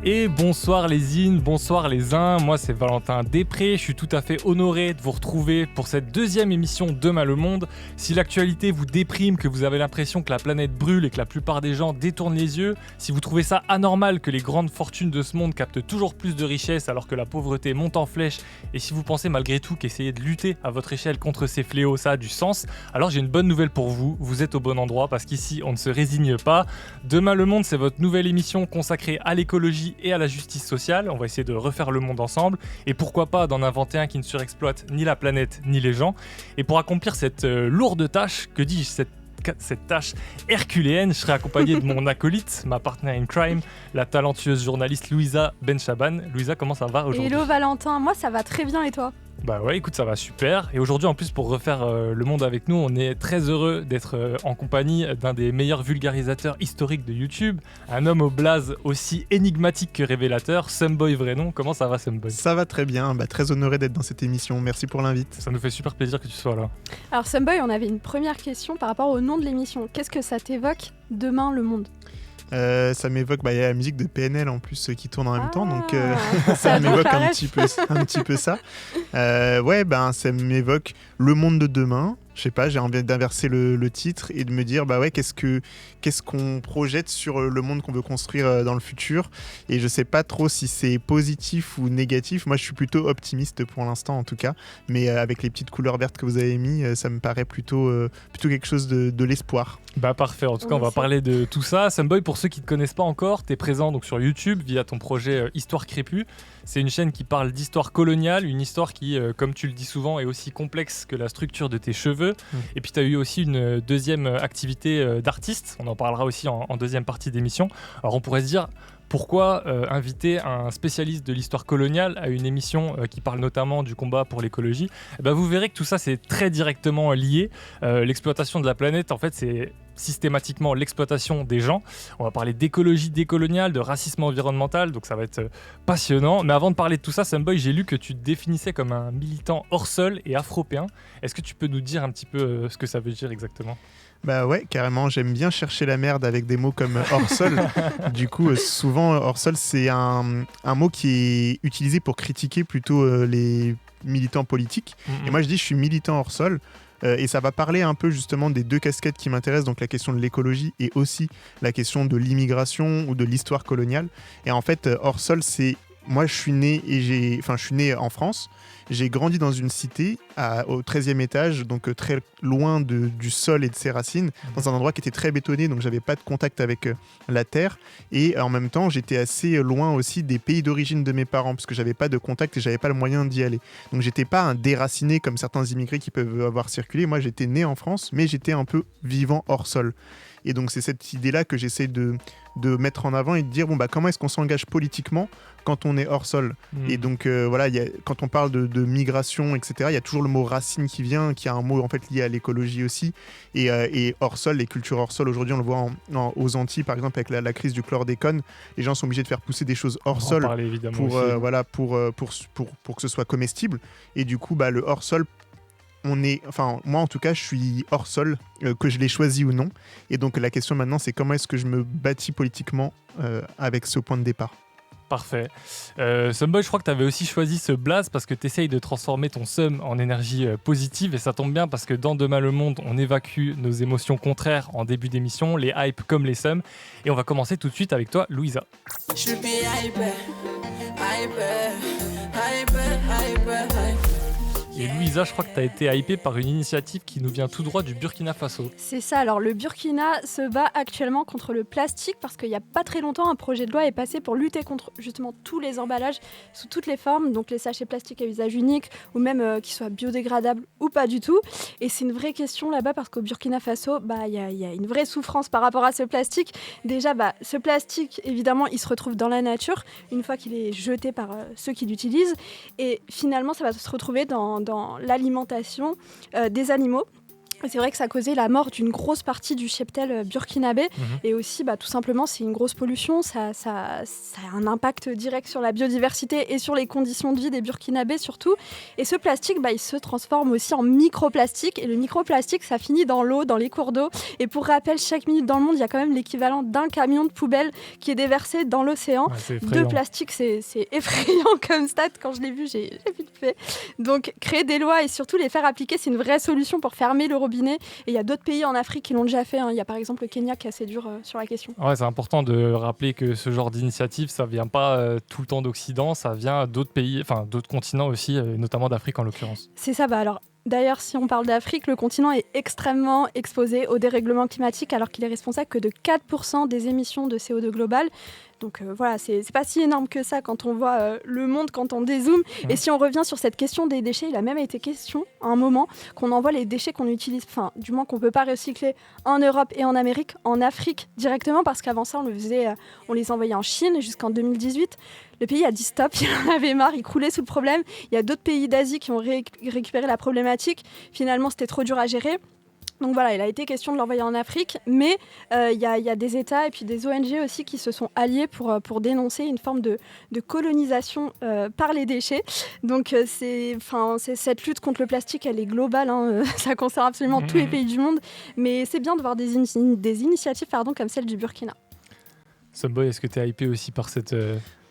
Et bonsoir les in, bonsoir les uns, moi c'est Valentin Després, je suis tout à fait honoré de vous retrouver pour cette deuxième émission Demain le Monde. Si l'actualité vous déprime, que vous avez l'impression que la planète brûle et que la plupart des gens détournent les yeux, si vous trouvez ça anormal que les grandes fortunes de ce monde captent toujours plus de richesses alors que la pauvreté monte en flèche, et si vous pensez malgré tout qu'essayer de lutter à votre échelle contre ces fléaux ça a du sens, alors j'ai une bonne nouvelle pour vous, vous êtes au bon endroit parce qu'ici on ne se résigne pas. Demain le Monde, c'est votre nouvelle émission consacrée à l'écologie et à la justice sociale. On va essayer de refaire le monde ensemble et pourquoi pas d'en inventer un qui ne surexploite ni la planète ni les gens. Et pour accomplir cette lourde tâche, que dis-je, cette tâche herculéenne, je serai accompagné de mon acolyte, ma partner in crime, la talentueuse journaliste Louisa Benchaban. Louisa, comment ça va aujourd'hui ? Hello Valentin, moi ça va très bien et toi ? Bah ouais, écoute, ça va super. Et aujourd'hui, en plus, pour refaire le monde avec nous, on est très heureux d'être en compagnie d'un des meilleurs vulgarisateurs historiques de YouTube, un homme au blaze aussi énigmatique que révélateur, Sumboy vrai nom. Comment ça va, Sumboy ? Ça va très bien, très honoré d'être dans cette émission. Merci pour l'invite. Ça nous fait super plaisir que tu sois là. Alors Sumboy, on avait une première question par rapport au nom de l'émission. Qu'est-ce que ça t'évoque, Demain le Monde ? Ça m'évoque, il y a la musique de PNL en plus qui tourne en même temps, donc ça m'évoque un petit peu ça. Ça m'évoque le monde de demain. Je sais pas, j'ai envie d'inverser le titre et de me dire qu'est-ce qu'on projette sur le monde qu'on veut construire dans le futur, et je sais pas trop si c'est positif ou négatif. Moi je suis plutôt optimiste pour l'instant en tout cas, mais avec les petites couleurs vertes que vous avez mis, ça me paraît plutôt quelque chose de l'espoir. Bah parfait, en tout cas on va parler de tout ça. Sumboy, pour ceux qui ne te connaissent pas encore, tu es présent donc sur YouTube via ton projet Histoire Crépue. C'est une chaîne qui parle d'histoire coloniale, une histoire qui, comme tu le dis souvent, est aussi complexe que la structure de tes cheveux. Et puis tu as eu aussi une deuxième activité d'artiste, on en parlera aussi en deuxième partie d'émission. Alors on pourrait se dire, pourquoi inviter un spécialiste de l'histoire coloniale à une émission qui parle notamment du combat pour l'écologie ? Vous verrez que tout ça c'est très directement lié. L'exploitation de la planète, en fait, c'est systématiquement l'exploitation des gens. On va parler d'écologie décoloniale, de racisme environnemental, donc ça va être passionnant. Mais avant de parler de tout ça, Sumboy, j'ai lu que tu te définissais comme un militant hors sol et afropéen. Est-ce que tu peux nous dire un petit peu ce que ça veut dire exactement ? Bah ouais, carrément, j'aime bien chercher la merde avec des mots comme hors-sol. Du coup, souvent, hors-sol, c'est un mot qui est utilisé pour critiquer plutôt les militants politiques. Et moi, je dis, je suis militant hors-sol. Et ça va parler un peu justement des deux casquettes qui m'intéressent, donc la question de l'écologie et aussi la question de l'immigration ou de l'histoire coloniale. Et en fait, hors-sol, c'est... Moi, je suis né en France. J'ai grandi dans une cité au 13e étage, donc très loin du sol et de ses racines, dans un endroit qui était très bétonné, donc j'avais pas de contact avec la terre. Et en même temps, j'étais assez loin aussi des pays d'origine de mes parents, parce que j'avais pas de contact et j'avais pas le moyen d'y aller. Donc j'étais pas un déraciné comme certains immigrés qui peuvent avoir circulé. Moi, j'étais né en France, mais j'étais un peu vivant hors sol. Et donc c'est cette idée-là que j'essaie de mettre en avant et de dire comment est-ce qu'on s'engage politiquement quand on est hors sol. Et donc quand on parle de migration, etc., il y a toujours le mot racine qui vient, qui a un mot en fait lié à l'écologie aussi. Et hors sol, les cultures hors sol, aujourd'hui on le voit aux Antilles par exemple avec la crise du chlordécone, les gens sont obligés de faire pousser des choses hors sol pour que ce soit comestible. Et du coup le hors sol, moi en tout cas je suis hors sol, que je l'ai choisi ou non, et donc la question maintenant c'est comment est-ce que je me bâtis politiquement avec ce point de départ. Parfait. Sumboy, je crois que tu avais aussi choisi ce blaze parce que tu essayes de transformer ton seum en énergie positive, et ça tombe bien parce que dans Demain le Monde, on évacue nos émotions contraires en début d'émission, les hypes comme les seums, et on va commencer tout de suite avec toi, Louisa. Et Louisa, je crois que tu as été hypée par une initiative qui nous vient tout droit du Burkina Faso. C'est ça, alors le Burkina se bat actuellement contre le plastique parce qu'il n'y a pas très longtemps, un projet de loi est passé pour lutter contre justement tous les emballages sous toutes les formes, donc les sachets plastiques à usage unique ou même qu'ils soient biodégradables ou pas du tout. Et c'est une vraie question là-bas parce qu'au Burkina Faso, y a une vraie souffrance par rapport à ce plastique. Déjà, ce plastique, évidemment, il se retrouve dans la nature une fois qu'il est jeté par ceux qui l'utilisent, et finalement, ça va se retrouver dans l'alimentation des animaux. C'est vrai que ça a causé la mort d'une grosse partie du cheptel burkinabé. Et aussi, tout simplement, c'est une grosse pollution. Ça a un impact direct sur la biodiversité et sur les conditions de vie des Burkinabés surtout. Et ce plastique, il se transforme aussi en microplastique. Et le microplastique, ça finit dans l'eau, dans les cours d'eau. Et pour rappel, chaque minute dans le monde, il y a quand même l'équivalent d'un camion de poubelle qui est déversé dans l'océan. De plastique, c'est effrayant comme stat. Quand je l'ai vu, j'ai vite fait. Donc, créer des lois et surtout les faire appliquer, c'est une vraie solution pour fermer le robinet. Et il y a d'autres pays en Afrique qui l'ont déjà fait. Il y a par exemple le Kenya qui est assez dur sur la question. Ouais, c'est important de rappeler que ce genre d'initiative, ça vient pas tout le temps d'Occident, ça vient d'autres pays, enfin d'autres continents aussi, notamment d'Afrique en l'occurrence. C'est ça, alors d'ailleurs, si on parle d'Afrique, le continent est extrêmement exposé au dérèglement climatique alors qu'il est responsable que de 4% des émissions de CO2 globales. Donc voilà, c'est pas si énorme que ça quand on voit le monde, quand on dézoome. Et si on revient sur cette question des déchets, il a même été question à un moment qu'on envoie les déchets qu'on utilise, enfin du moins qu'on peut pas recycler en Europe et en Amérique, en Afrique directement, parce qu'avant ça on les envoyait en Chine jusqu'en 2018. Le pays a dit stop, il en avait marre, il croulait sous le problème. Il y a d'autres pays d'Asie qui ont récupéré la problématique. Finalement, c'était trop dur à gérer. Donc voilà, il a été question de l'envoyer en Afrique, mais il y a des États et puis des ONG aussi qui se sont alliés pour dénoncer une forme de colonisation par les déchets. Donc c'est cette lutte contre le plastique, elle est globale, ça concerne absolument tous les pays du monde, mais c'est bien de voir des initiatives comme celle du Burkina. Someboy, est-ce que tu es hypé aussi par cette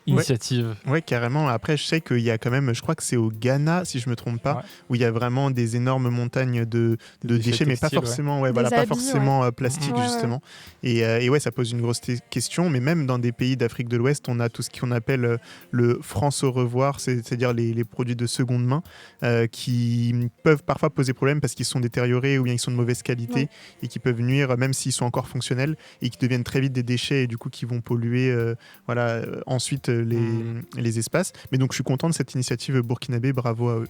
initiative? Ouais, carrément. Après, je sais qu'il y a quand même, je crois que c'est au Ghana, si je me trompe pas, où il y a vraiment des énormes montagnes de déchets, mais pas forcément, pas forcément plastique justement. Et ouais, ça pose une grosse question. Mais même dans des pays d'Afrique de l'Ouest, on a tout ce qu'on appelle le France au revoir, c'est-à-dire les produits de seconde main qui peuvent parfois poser problème parce qu'ils sont détériorés ou bien ils sont de mauvaise qualité et qui peuvent nuire, même s'ils sont encore fonctionnels, et qui deviennent très vite des déchets et du coup qui vont polluer ensuite les espaces. Mais donc je suis content de cette initiative burkinabé, bravo à eux.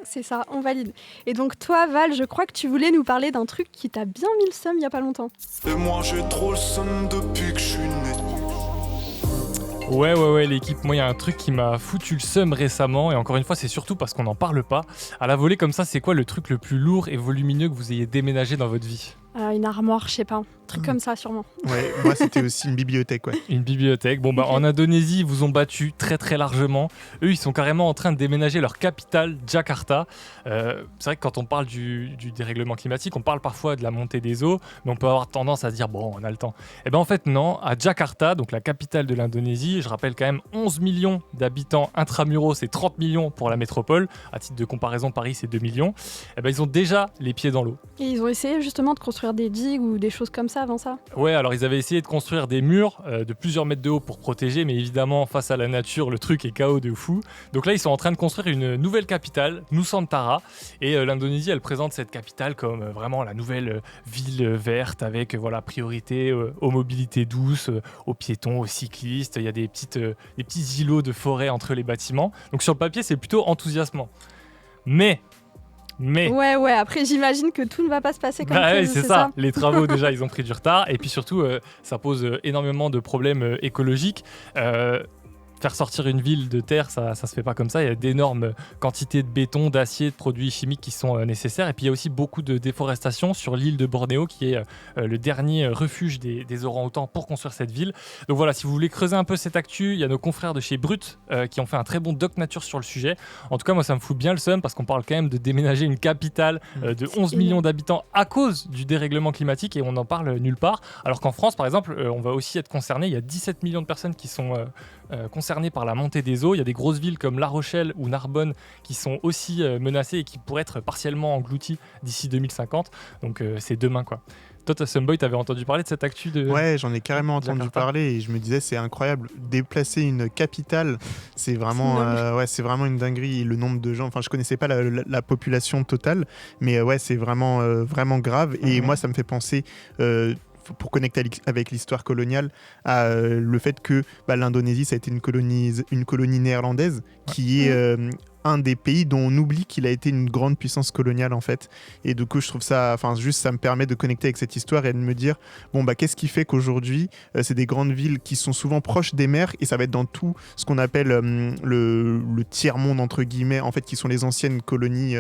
C'est ça, on valide. Et donc toi Val, je crois que tu voulais nous parler d'un truc qui t'a bien mis le seum il n'y a pas longtemps. Et moi j'ai trop le seum depuis que je suis né. Ouais, l'équipe, moi il y a un truc qui m'a foutu le seum récemment, et encore une fois c'est surtout parce qu'on n'en parle pas. À la volée comme ça, c'est quoi le truc le plus lourd et volumineux que vous ayez déménagé dans votre vie? Une armoire, je sais pas, un truc comme ça sûrement. Ouais, moi c'était aussi une bibliothèque. Une bibliothèque. Bon en Indonésie, ils vous ont battu très très largement. Eux, ils sont carrément en train de déménager leur capitale, Jakarta. C'est vrai que quand on parle du dérèglement climatique, on parle parfois de la montée des eaux, mais on peut avoir tendance à se dire on a le temps. Et ben en fait non, à Jakarta, donc la capitale de l'Indonésie, je rappelle quand même 11 millions d'habitants intramuros, c'est 30 millions pour la métropole. À titre de comparaison, Paris c'est 2 millions. Et ben ils ont déjà les pieds dans l'eau. Et ils ont essayé justement de construire des digues ou des choses comme ça avant ça? Ouais, alors ils avaient essayé de construire des murs de plusieurs mètres de haut pour protéger, mais évidemment face à la nature, le truc est chaos de fou. Donc là, ils sont en train de construire une nouvelle capitale, Nusantara, et l'Indonésie, elle présente cette capitale comme vraiment la nouvelle ville verte avec priorité aux mobilités douces, aux piétons, aux cyclistes. Il y a des petits îlots de forêt entre les bâtiments. Donc sur le papier, c'est plutôt enthousiasmant. Mais Ouais, après j'imagine que tout ne va pas se passer comme prévu, c'est ça. Les travaux déjà ils ont pris du retard et puis surtout ça pose énormément de problèmes écologiques. Faire sortir une ville de terre, ça se fait pas comme ça. Il y a d'énormes quantités de béton, d'acier, de produits chimiques qui sont nécessaires. Et puis il y a aussi beaucoup de déforestation sur l'île de Bornéo, qui est le dernier refuge des orang-outans pour construire cette ville. Donc voilà, si vous voulez creuser un peu cette actu, il y a nos confrères de chez Brut qui ont fait un très bon doc nature sur le sujet. En tout cas, moi ça me fout bien le seum parce qu'on parle quand même de déménager une capitale de 11 millions d'habitants à cause du dérèglement climatique et on n'en parle nulle part. Alors qu'en France, par exemple, on va aussi être concerné. Il y a 17 millions de personnes qui sont concernés par la montée des eaux. Il y a des grosses villes comme La Rochelle ou Narbonne qui sont aussi menacées et qui pourraient être partiellement englouties d'ici 2050. Donc c'est demain quoi. Toi, Someboy, t'avais entendu parler de cette actu de... Ouais, j'en ai carrément entendu parler et je me disais c'est incroyable. Déplacer une capitale, c'est vraiment une dinguerie. Le nombre de gens, enfin je connaissais pas la population totale, mais c'est vraiment grave. Et moi ça me fait penser... pour connecter avec l'histoire coloniale, à le fait que l'Indonésie, ça a été une colonie néerlandaise qui est un des pays dont on oublie qu'il a été une grande puissance coloniale en fait. Et du coup, je trouve ça, juste ça me permet de connecter avec cette histoire et de me dire, qu'est-ce qui fait qu'aujourd'hui, c'est des grandes villes qui sont souvent proches des mers et ça va être dans tout ce qu'on appelle le tiers-monde entre guillemets, en fait, qui sont les anciennes colonies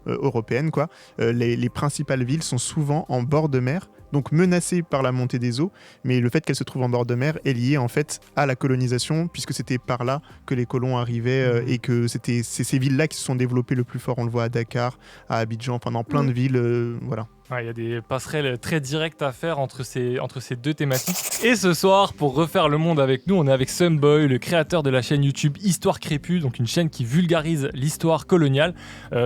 européennes, quoi. Les principales villes sont souvent en bord de mer, donc menacées par la montée des eaux, mais le fait qu'elles se trouvent en bord de mer est lié en fait à la colonisation, puisque c'était par là que les colons arrivaient et que c'est ces villes-là qui se sont développées le plus fort. On le voit à Dakar, à Abidjan, dans plein de villes, voilà. Il y a des passerelles très directes à faire entre ces deux thématiques. Et ce soir, pour refaire le monde avec nous, on est avec Sunboy, le créateur de la chaîne YouTube Histoire Crépue, donc une chaîne qui vulgarise l'histoire coloniale.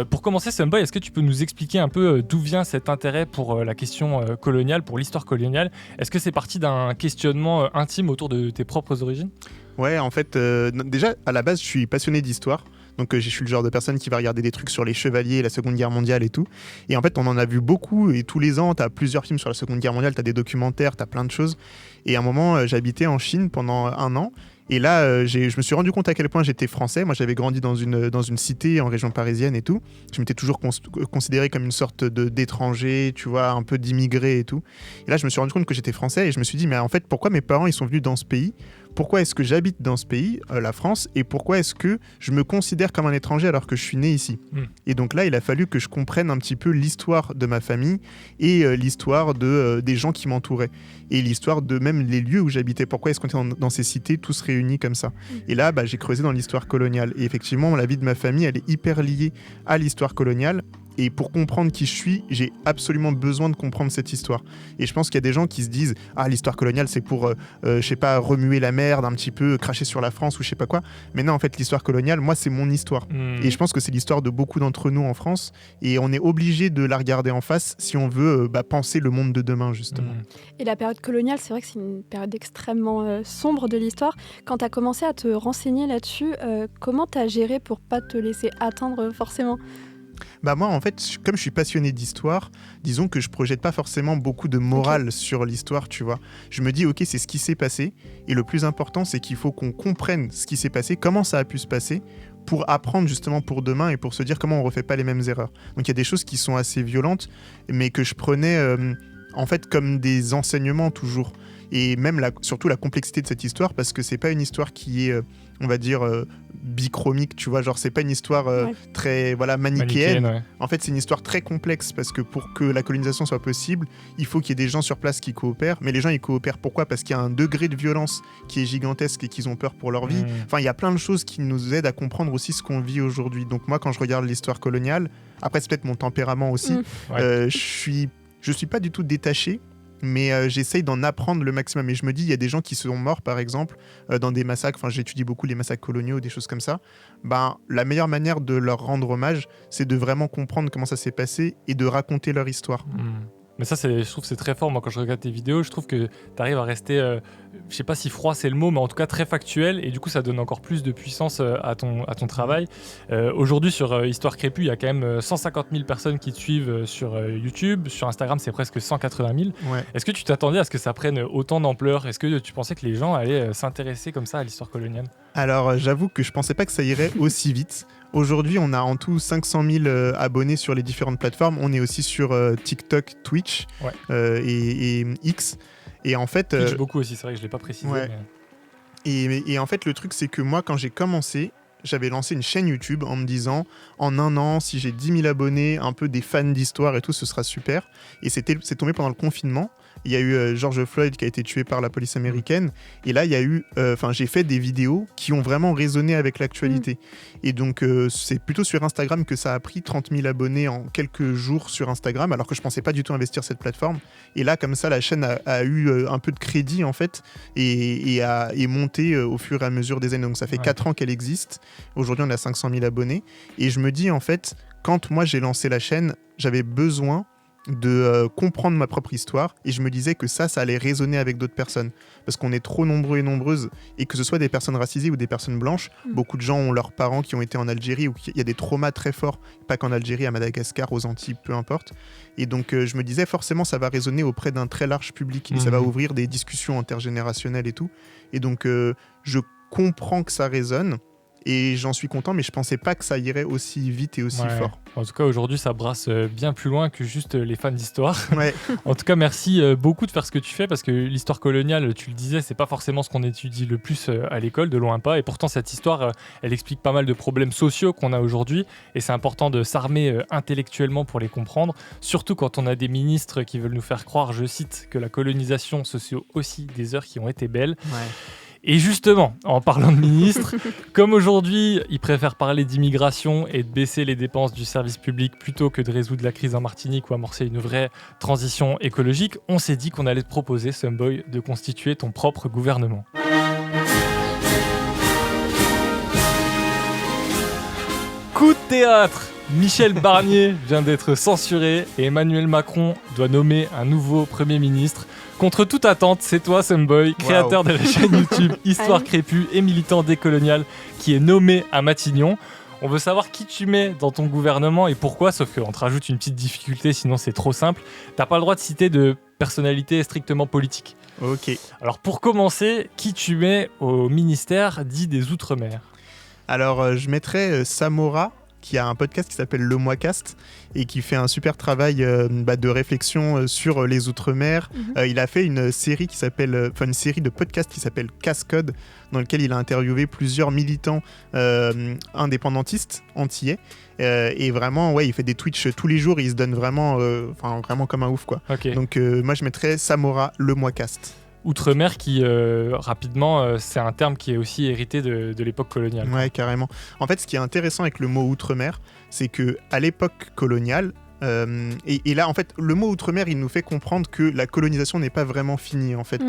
Pour commencer, Sunboy, est-ce que tu peux nous expliquer un peu d'où vient cet intérêt pour la question coloniale, pour l'histoire coloniale ? Est-ce que c'est parti d'un questionnement intime autour de tes propres origines ? Ouais, en fait, déjà, à la base, je suis passionné d'histoire. Donc je suis le genre de personne qui va regarder des trucs sur les chevaliers, la Seconde Guerre mondiale et tout. Et en fait, on en a vu beaucoup et tous les ans, tu as plusieurs films sur la Seconde Guerre mondiale, tu as des documentaires, tu as plein de choses. Et à un moment, j'habitais en Chine pendant 1 an. Et là, je me suis rendu compte à quel point j'étais français. Moi, j'avais grandi dans une cité en région parisienne et tout. Je m'étais toujours considéré comme une sorte d'étranger, tu vois, un peu d'immigré et tout. Et là, je me suis rendu compte que j'étais français et je me suis dit, mais en fait, pourquoi mes parents ils sont venus dans ce pays ? Pourquoi est-ce que j'habite dans ce pays, la France, et pourquoi est-ce que je me considère comme un étranger alors que je suis né ici ? Et donc là, il a fallu que je comprenne un petit peu l'histoire de ma famille et l'histoire des gens qui m'entouraient. Et l'histoire de même les lieux où j'habitais. Pourquoi est-ce qu'on était dans ces cités tous réunis comme ça ? Et là, j'ai creusé dans l'histoire coloniale. Et effectivement, la vie de ma famille, elle est hyper liée à l'histoire coloniale. Et pour comprendre qui je suis, j'ai absolument besoin de comprendre cette histoire. Et je pense qu'il y a des gens qui se disent « Ah, l'histoire coloniale, c'est pour, je sais pas, remuer la merde un petit peu, cracher sur la France ou je sais pas quoi. » Mais non, en fait, l'histoire coloniale, moi, c'est mon histoire. Et je pense que c'est l'histoire de beaucoup d'entre nous en France. Et on est obligé de la regarder en face si on veut penser le monde de demain, justement. Et la période coloniale, c'est vrai que c'est une période extrêmement sombre de l'histoire. Quand tu as commencé à te renseigner là-dessus, comment tu as géré pour pas te laisser atteindre forcément ? Moi, en fait, comme je suis passionné d'histoire, disons que je projette pas forcément beaucoup de morale sur l'histoire, tu vois. Je me dis, ok, c'est ce qui s'est passé. Et le plus important, c'est qu'il faut qu'on comprenne ce qui s'est passé, comment ça a pu se passer, pour apprendre justement pour demain et pour se dire comment on refait pas les mêmes erreurs. Donc il y a des choses qui sont assez violentes, mais que je prenais en fait comme des enseignements toujours. Et même surtout la complexité de cette histoire, parce que c'est pas une histoire qui est, on va dire, bichromique, tu vois, genre c'est pas une histoire très manichéenne. Ouais. En fait, c'est une histoire très complexe, parce que pour que la colonisation soit possible, il faut qu'il y ait des gens sur place qui coopèrent. Mais les gens, ils coopèrent pourquoi ? Parce qu'il y a un degré de violence qui est gigantesque et qu'ils ont peur pour leur vie. Enfin, il y a plein de choses qui nous aident à comprendre aussi ce qu'on vit aujourd'hui. Donc moi, quand je regarde l'histoire coloniale, après c'est peut-être mon tempérament aussi, je suis pas du tout détaché. Mais j'essaye d'en apprendre le maximum. Et je me dis, il y a des gens qui sont morts, par exemple, dans des massacres. Enfin, j'étudie beaucoup les massacres coloniaux, des choses comme ça. La meilleure manière de leur rendre hommage, c'est de vraiment comprendre comment ça s'est passé et de raconter leur histoire. Mais ça, je trouve que c'est très fort. Moi, quand je regarde tes vidéos, je trouve que tu arrives à rester, je sais pas si froid c'est le mot, mais en tout cas très factuel. Et du coup, ça donne encore plus de puissance à ton travail. Aujourd'hui, sur Histoire Crépue, il y a quand même 150 000 personnes qui te suivent sur YouTube. Sur Instagram, c'est presque 180 000. Ouais. Est-ce que tu t'attendais à ce que ça prenne autant d'ampleur ? Est-ce que tu pensais que les gens allaient s'intéresser comme ça à l'histoire coloniale ? Alors, j'avoue que je pensais pas que ça irait aussi vite. Aujourd'hui, on a en tout 500 000 abonnés sur les différentes plateformes. On est aussi sur TikTok, Twitch et X. Et en fait, Twitch beaucoup aussi, c'est vrai que je ne l'ai pas précisé. Ouais. Mais... Et en fait, le truc, c'est que moi, quand j'ai commencé, j'avais lancé une chaîne YouTube en me disant, en 1 an, si j'ai 10 000 abonnés, un peu des fans d'histoire et tout, ce sera super. Et c'est tombé pendant le confinement. Il y a eu George Floyd qui a été tué par la police américaine. Et là, il y a eu, j'ai fait des vidéos qui ont vraiment résonné avec l'actualité. Et donc, c'est plutôt sur Instagram que ça a pris 30 000 abonnés en quelques jours sur Instagram, alors que je pensais pas du tout investir cette plateforme. Et là, comme ça, la chaîne a eu un peu de crédit, en fait, et est montée au fur et à mesure des années. Donc, ça fait 4 ans qu'elle existe. Aujourd'hui, on a 500 000 abonnés. Et je me dis, en fait, quand moi, j'ai lancé la chaîne, j'avais besoin de comprendre ma propre histoire, et je me disais que ça allait résonner avec d'autres personnes, parce qu'on est trop nombreux et nombreuses, et que ce soit des personnes racisées ou des personnes blanches, beaucoup de gens ont leurs parents qui ont été en Algérie, ou il y a des traumas très forts, pas qu'en Algérie, à Madagascar, aux Antilles, peu importe. Et donc je me disais forcément ça va résonner auprès d'un très large public, et ça va ouvrir des discussions intergénérationnelles et tout. Et donc je comprends que ça résonne. et j'en suis content, mais je pensais pas que ça irait aussi vite et aussi fort. En tout cas, aujourd'hui, ça brasse bien plus loin que juste les fans d'histoire. Ouais. En tout cas, merci beaucoup de faire ce que tu fais, parce que l'histoire coloniale, tu le disais, c'est pas forcément ce qu'on étudie le plus à l'école, de loin pas. Et pourtant, cette histoire, elle explique pas mal de problèmes sociaux qu'on a aujourd'hui. Et c'est important de s'armer intellectuellement pour les comprendre, surtout quand on a des ministres qui veulent nous faire croire, je cite, que la colonisation, ce sont aussi des heures qui ont été belles. Ouais. Et justement, en parlant de ministres, comme aujourd'hui, ils préfèrent parler d'immigration et de baisser les dépenses du service public plutôt que de résoudre la crise en Martinique ou amorcer une vraie transition écologique, on s'est dit qu'on allait te proposer, Someboy, de constituer ton propre gouvernement. Coup de théâtre! Michel Barnier vient d'être censuré et Emmanuel Macron doit nommer un nouveau Premier ministre. Contre toute attente, c'est toi, Someboy, créateur de la chaîne YouTube Histoire Crépue et militant décolonial, qui est nommé à Matignon. On veut savoir qui tu mets dans ton gouvernement et pourquoi, sauf qu'on te rajoute une petite difficulté, sinon c'est trop simple. T'as pas le droit de citer de personnalité strictement politique. Ok. Alors pour commencer, qui tu mets au ministère dit des Outre-mer? Alors, je mettrais Samora, qui a un podcast qui s'appelle Le Moicast et qui fait un super travail de réflexion sur les Outre-mer. Il a fait une série une série de podcasts qui s'appelle Casse-Code, dans lequel il a interviewé plusieurs militants indépendantistes antillais. Et vraiment, il fait des Twitch tous les jours. Il se donne vraiment comme un ouf, quoi. Okay. Donc, moi, je mettrais Samora, Le Moicast. Outre-mer qui, rapidement, c'est un terme qui est aussi hérité de l'époque coloniale. Ouais, carrément. En fait, ce qui est intéressant avec le mot Outre-mer, c'est qu'à l'époque coloniale, et là, en fait, le mot Outre-mer, il nous fait comprendre que la colonisation n'est pas vraiment finie, en fait,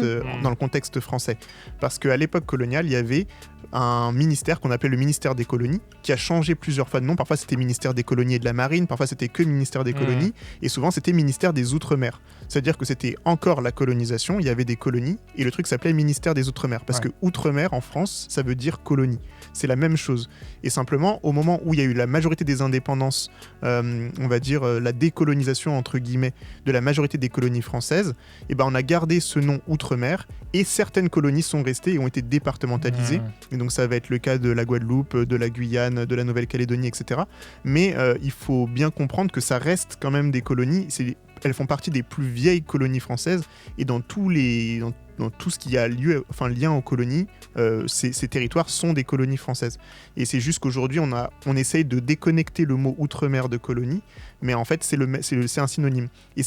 dans le contexte français. Parce qu'à l'époque coloniale, il y avait un ministère qu'on appelait le ministère des colonies, qui a changé plusieurs fois de nom. Parfois, c'était ministère des colonies et de la marine, parfois, c'était que ministère des colonies, et souvent, c'était ministère des Outre-mer. C'est-à-dire que c'était encore la colonisation, il y avait des colonies, et le truc s'appelait ministère des Outre-mer. Parce que Outre-mer, en France, ça veut dire colonie. C'est la même chose. Et simplement, au moment où il y a eu la majorité des indépendances, on va dire la décolonisation, entre guillemets, de la majorité des colonies françaises, on a gardé ce nom Outre-mer, et certaines colonies sont restées et ont été départementalisées. Et donc ça va être le cas de la Guadeloupe, de la Guyane, de la Nouvelle-Calédonie, etc. Mais il faut bien comprendre que ça reste quand même des colonies. Elles font partie des plus vieilles colonies françaises, et dans tout ce qui a lien aux colonies, ces territoires sont des colonies françaises. Et c'est juste qu'aujourd'hui, on essaye de déconnecter le mot Outre-mer de colonie, mais en fait, c'est un synonyme. Et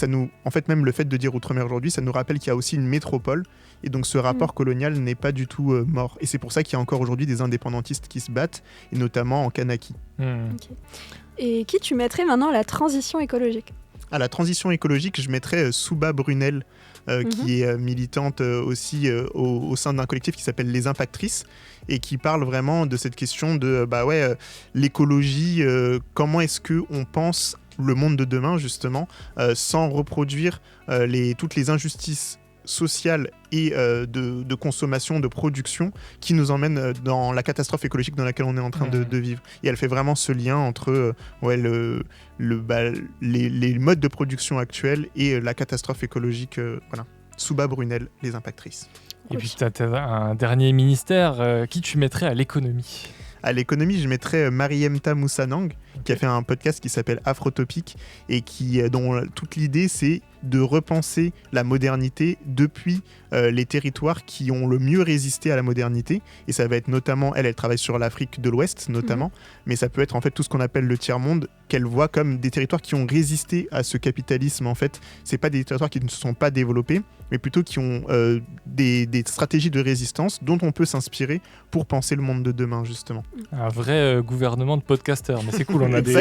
même le fait de dire Outre-mer aujourd'hui, ça nous rappelle qu'il y a aussi une métropole, et donc ce rapport colonial n'est pas du tout mort. Et c'est pour ça qu'il y a encore aujourd'hui des indépendantistes qui se battent, et notamment en Kanaki. Okay. Et qui tu mettrais maintenant à la transition écologique ? À la transition écologique, je mettrais Souba Brunel, qui est militante aussi au sein d'un collectif qui s'appelle Les Impactrices, et qui parle vraiment de cette question de l'écologie, comment est-ce qu'on pense le monde de demain, justement, sans reproduire toutes les injustices sociale et de consommation, de production qui nous emmène dans la catastrophe écologique dans laquelle on est en train de vivre. Et elle fait vraiment ce lien entre les modes de production actuels et la catastrophe écologique. Souba Brunel, Les Impactrices. Et puis tu as un dernier ministère, qui tu mettrais à l'économie ? À l'économie, je mettrais Mariemta Moussanang, qui a fait un podcast qui s'appelle Afrotopique, et dont toute l'idée, c'est de repenser la modernité depuis les territoires qui ont le mieux résisté à la modernité. Et ça va être notamment, elle travaille sur l'Afrique de l'Ouest notamment, mais ça peut être en fait tout ce qu'on appelle le tiers-monde, qu'elle voit comme des territoires qui ont résisté à ce capitalisme. En fait, c'est pas des territoires qui ne se sont pas développés, mais plutôt qui ont des stratégies de résistance dont on peut s'inspirer pour penser le monde de demain, justement. Un vrai gouvernement de podcasteurs, mais c'est cool, on a des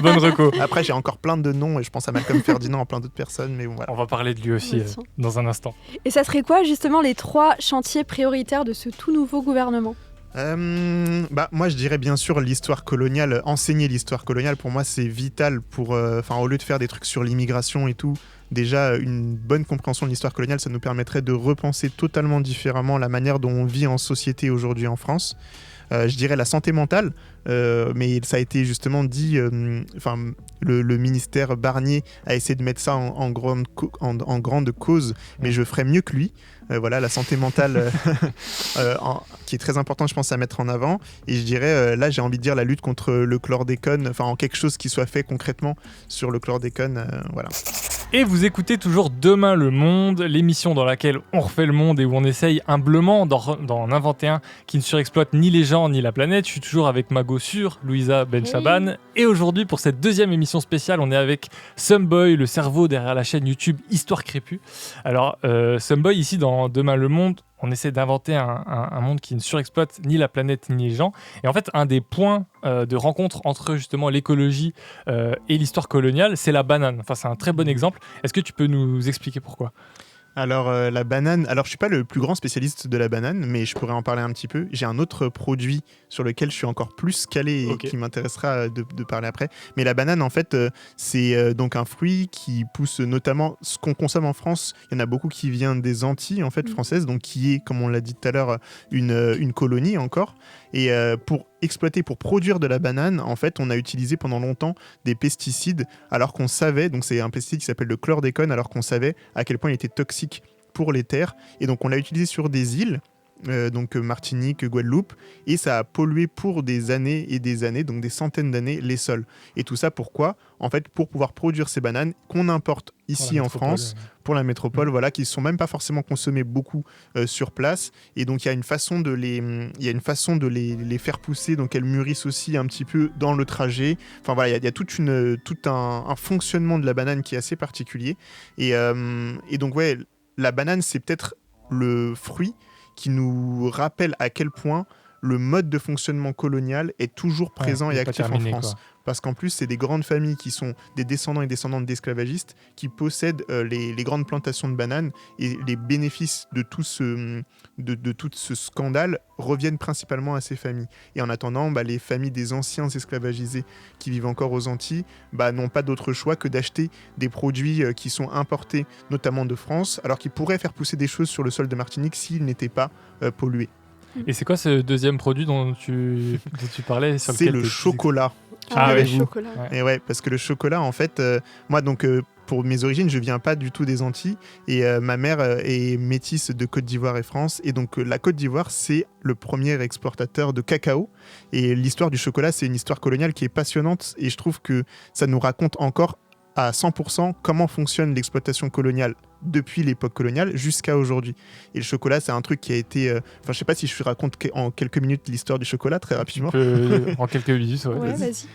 bonnes recos. Après, j'ai encore plein de noms, et je pense à Malcolm Ferdinand, à plein d'autres personnes, mais bon, voilà. On va parler de lui aussi dans un instant. Et ça serait quoi, justement, les 3 chantiers prioritaires de ce tout nouveau gouvernement ? Moi je dirais bien sûr l'histoire coloniale, enseigner l'histoire coloniale. Pour moi c'est vital pour, au lieu de faire des trucs sur l'immigration et tout, déjà une bonne compréhension de l'histoire coloniale, ça nous permettrait de repenser totalement différemment la manière dont on vit en société aujourd'hui en France. je dirais la santé mentale, mais ça a été justement dit, le ministère Barnier a essayé de mettre ça en grande cause, mais je ferais mieux que lui. Voilà, la santé mentale qui est très importante, je pense, à mettre en avant. Et je dirais, là, j'ai envie de dire la lutte contre le chlordécone, en quelque chose qui soit fait concrètement sur le chlordécone. Voilà. Et vous écoutez toujours Demain le Monde, l'émission dans laquelle on refait le monde et où on essaye humblement d'en inventer un qui ne surexploite ni les gens ni la planète. Je suis toujours avec ma gossure, Louisa Benchaban. Et aujourd'hui, pour cette deuxième émission spéciale, on est avec Someboy, le cerveau derrière la chaîne YouTube Histoire Crépue. Alors, Someboy, ici dans Demain le Monde, on essaie d'inventer un monde qui ne surexploite ni la planète ni les gens. Et en fait, un des points de rencontre entre justement l'écologie et l'histoire coloniale, c'est la banane. Enfin, c'est un très bon exemple. Est-ce que tu peux nous expliquer pourquoi ? Alors la banane, alors je suis pas le plus grand spécialiste de la banane, mais je pourrais en parler un petit peu. J'ai un autre produit sur lequel je suis encore plus calé et qui m'intéressera de parler après. Mais la banane, en fait, c'est donc un fruit qui pousse notamment, ce qu'on consomme en France, il y en a beaucoup qui vient des Antilles en fait françaises, donc qui est, comme on l'a dit tout à l'heure, une colonie encore. Et pour produire de la banane, en fait, on a utilisé pendant longtemps des pesticides, alors qu'on savait, donc c'est un pesticide qui s'appelle le chlordécone, alors qu'on savait à quel point il était toxique pour les terres. Et donc on l'a utilisé sur des îles, donc Martinique, Guadeloupe, et ça a pollué pour des années et des années, donc des centaines d'années, les sols. Et tout ça pourquoi ? En fait, pour pouvoir produire ces bananes qu'on importe ici en France, pour la métropole, voilà, qui ne sont même pas forcément consommées beaucoup sur place. Et donc il y a une façon de les faire pousser, donc elles mûrissent aussi un petit peu dans le trajet. Enfin voilà, il y a tout un fonctionnement de la banane qui est assez particulier. Et donc ouais, la banane, c'est peut-être le fruit qui nous rappelle à quel point le mode de fonctionnement colonial est toujours présent et actif en France. Parce qu'en plus, c'est des grandes familles qui sont des descendants et descendantes d'esclavagistes qui possèdent les grandes plantations de bananes, et les bénéfices de tout ce scandale reviennent principalement à ces familles. Et en attendant, les familles des anciens esclavagisés qui vivent encore aux Antilles n'ont pas d'autre choix que d'acheter des produits qui sont importés, notamment de France, alors qu'ils pourraient faire pousser des choses sur le sol de Martinique s'ils n'étaient pas pollués. Et c'est quoi ce deuxième produit dont tu parlais sur C'est le chocolat. Le chocolat. Et ouais, parce que le chocolat, en fait, moi, donc, pour mes origines, je viens pas du tout des Antilles, et ma mère est métisse de Côte d'Ivoire et France, et donc la Côte d'Ivoire, c'est le premier exportateur de cacao, et l'histoire du chocolat, c'est une histoire coloniale qui est passionnante, et je trouve que ça nous raconte encore à 100% comment fonctionne l'exploitation coloniale depuis l'époque coloniale jusqu'à aujourd'hui. Et le chocolat, c'est un truc qui a été... je sais pas si je raconte en quelques minutes l'histoire du chocolat, très rapidement. En quelques minutes, ouais, vas-y.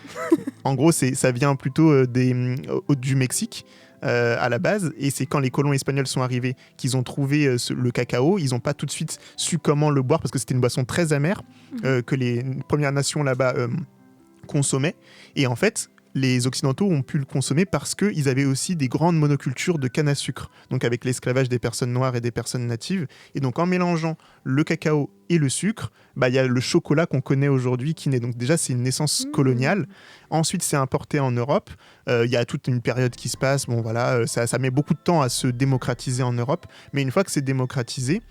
En gros, ça vient plutôt du Mexique, à la base, et c'est quand les colons espagnols sont arrivés qu'ils ont trouvé le cacao. Ils n'ont pas tout de suite su comment le boire, parce que c'était une boisson très amère que les Premières Nations là-bas consommaient. Et en fait, les Occidentaux ont pu le consommer parce qu'ils avaient aussi des grandes monocultures de canne à sucre, donc avec l'esclavage des personnes noires et des personnes natives. Et donc en mélangeant le cacao et le sucre, il y a le chocolat qu'on connaît aujourd'hui qui naît. Donc déjà, c'est une naissance coloniale. Ensuite, c'est importé en Europe. Il y a toute une période qui se passe. Bon, voilà, ça met beaucoup de temps à se démocratiser en Europe. Mais une fois que c'est démocratisé,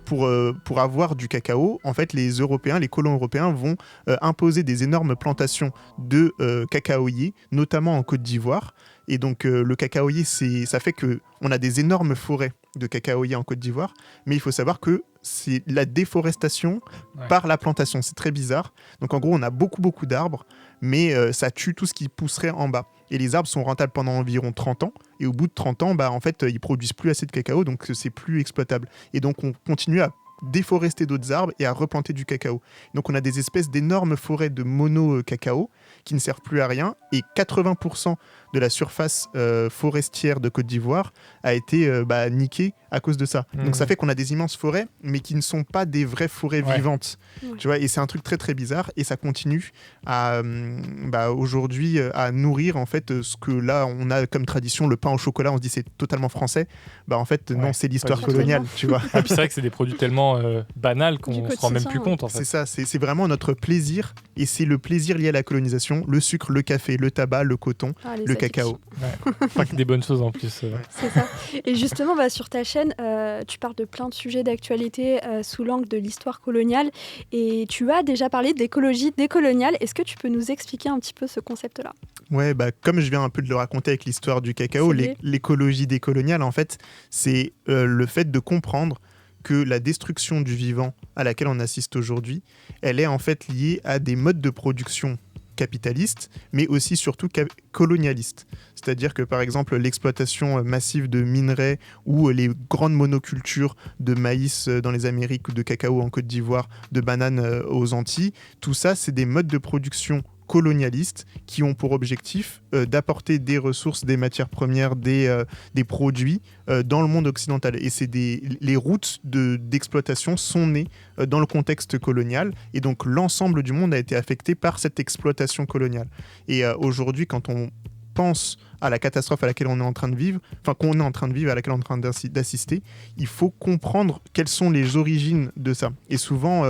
pour avoir du cacao, en fait, les colons européens vont imposer des énormes plantations de cacaoyers, notamment en Côte d'Ivoire. Et donc, le cacaoyer, ça fait qu'on a des énormes forêts de cacaoyers en Côte d'Ivoire. Mais il faut savoir que c'est la déforestation par la plantation. C'est très bizarre. Donc, en gros, on a beaucoup, beaucoup d'arbres, mais ça tue tout ce qui pousserait en bas. Et les arbres sont rentables pendant environ 30 ans. Et au bout de 30 ans, en fait, ils produisent plus assez de cacao, donc c'est plus exploitable. Et donc, on continue à déforester d'autres arbres et à replanter du cacao. Donc, on a des espèces d'énormes forêts de mono-cacao qui ne servent plus à rien. Et 80% de la surface forestière de Côte d'Ivoire a été niquée à cause de ça. Donc, ça fait qu'on a des immenses forêts, mais qui ne sont pas des vraies forêts vivantes. Tu vois, et c'est un truc très, très bizarre. Et ça continue à, aujourd'hui, à nourrir, en fait, ce que là, on a comme tradition, le pain au chocolat. On se dit c'est totalement français. En fait, non, c'est l'histoire coloniale, tu vois. Et puis c'est vrai que c'est des produits tellement tellement banal qu'on Du se rend même quotidien, plus compte en fait. C'est ça, c'est vraiment notre plaisir, et c'est le plaisir lié à la colonisation, le sucre, le café, le tabac, le coton, les le addictions. cacao. Pas que des bonnes choses en plus. C'est ça. Et justement, sur ta chaîne, tu parles de plein de sujets d'actualité sous l'angle de l'histoire coloniale. Et tu as déjà parlé d'écologie décoloniale. Est-ce que tu peux nous expliquer un petit peu ce concept-là ? Ouais, comme je viens un peu de le raconter avec l'histoire du cacao, C'est lié. l'écologie décoloniale, en fait, c'est le fait de comprendre que la destruction du vivant à laquelle on assiste aujourd'hui, elle est en fait liée à des modes de production capitalistes, mais aussi surtout colonialistes. C'est-à-dire que par exemple l'exploitation massive de minerais ou les grandes monocultures de maïs dans les Amériques ou de cacao en Côte d'Ivoire, de bananes aux Antilles, tout ça c'est des modes de production colonialistes qui ont pour objectif d'apporter des ressources, des matières premières, des produits dans le monde occidental. Et les routes d'exploitation sont nées dans le contexte colonial, et donc l'ensemble du monde a été affecté par cette exploitation coloniale. Et aujourd'hui, quand on pense à la catastrophe à laquelle on est en train de vivre, à laquelle on est en train d'assister, il faut comprendre quelles sont les origines de ça. Et souvent,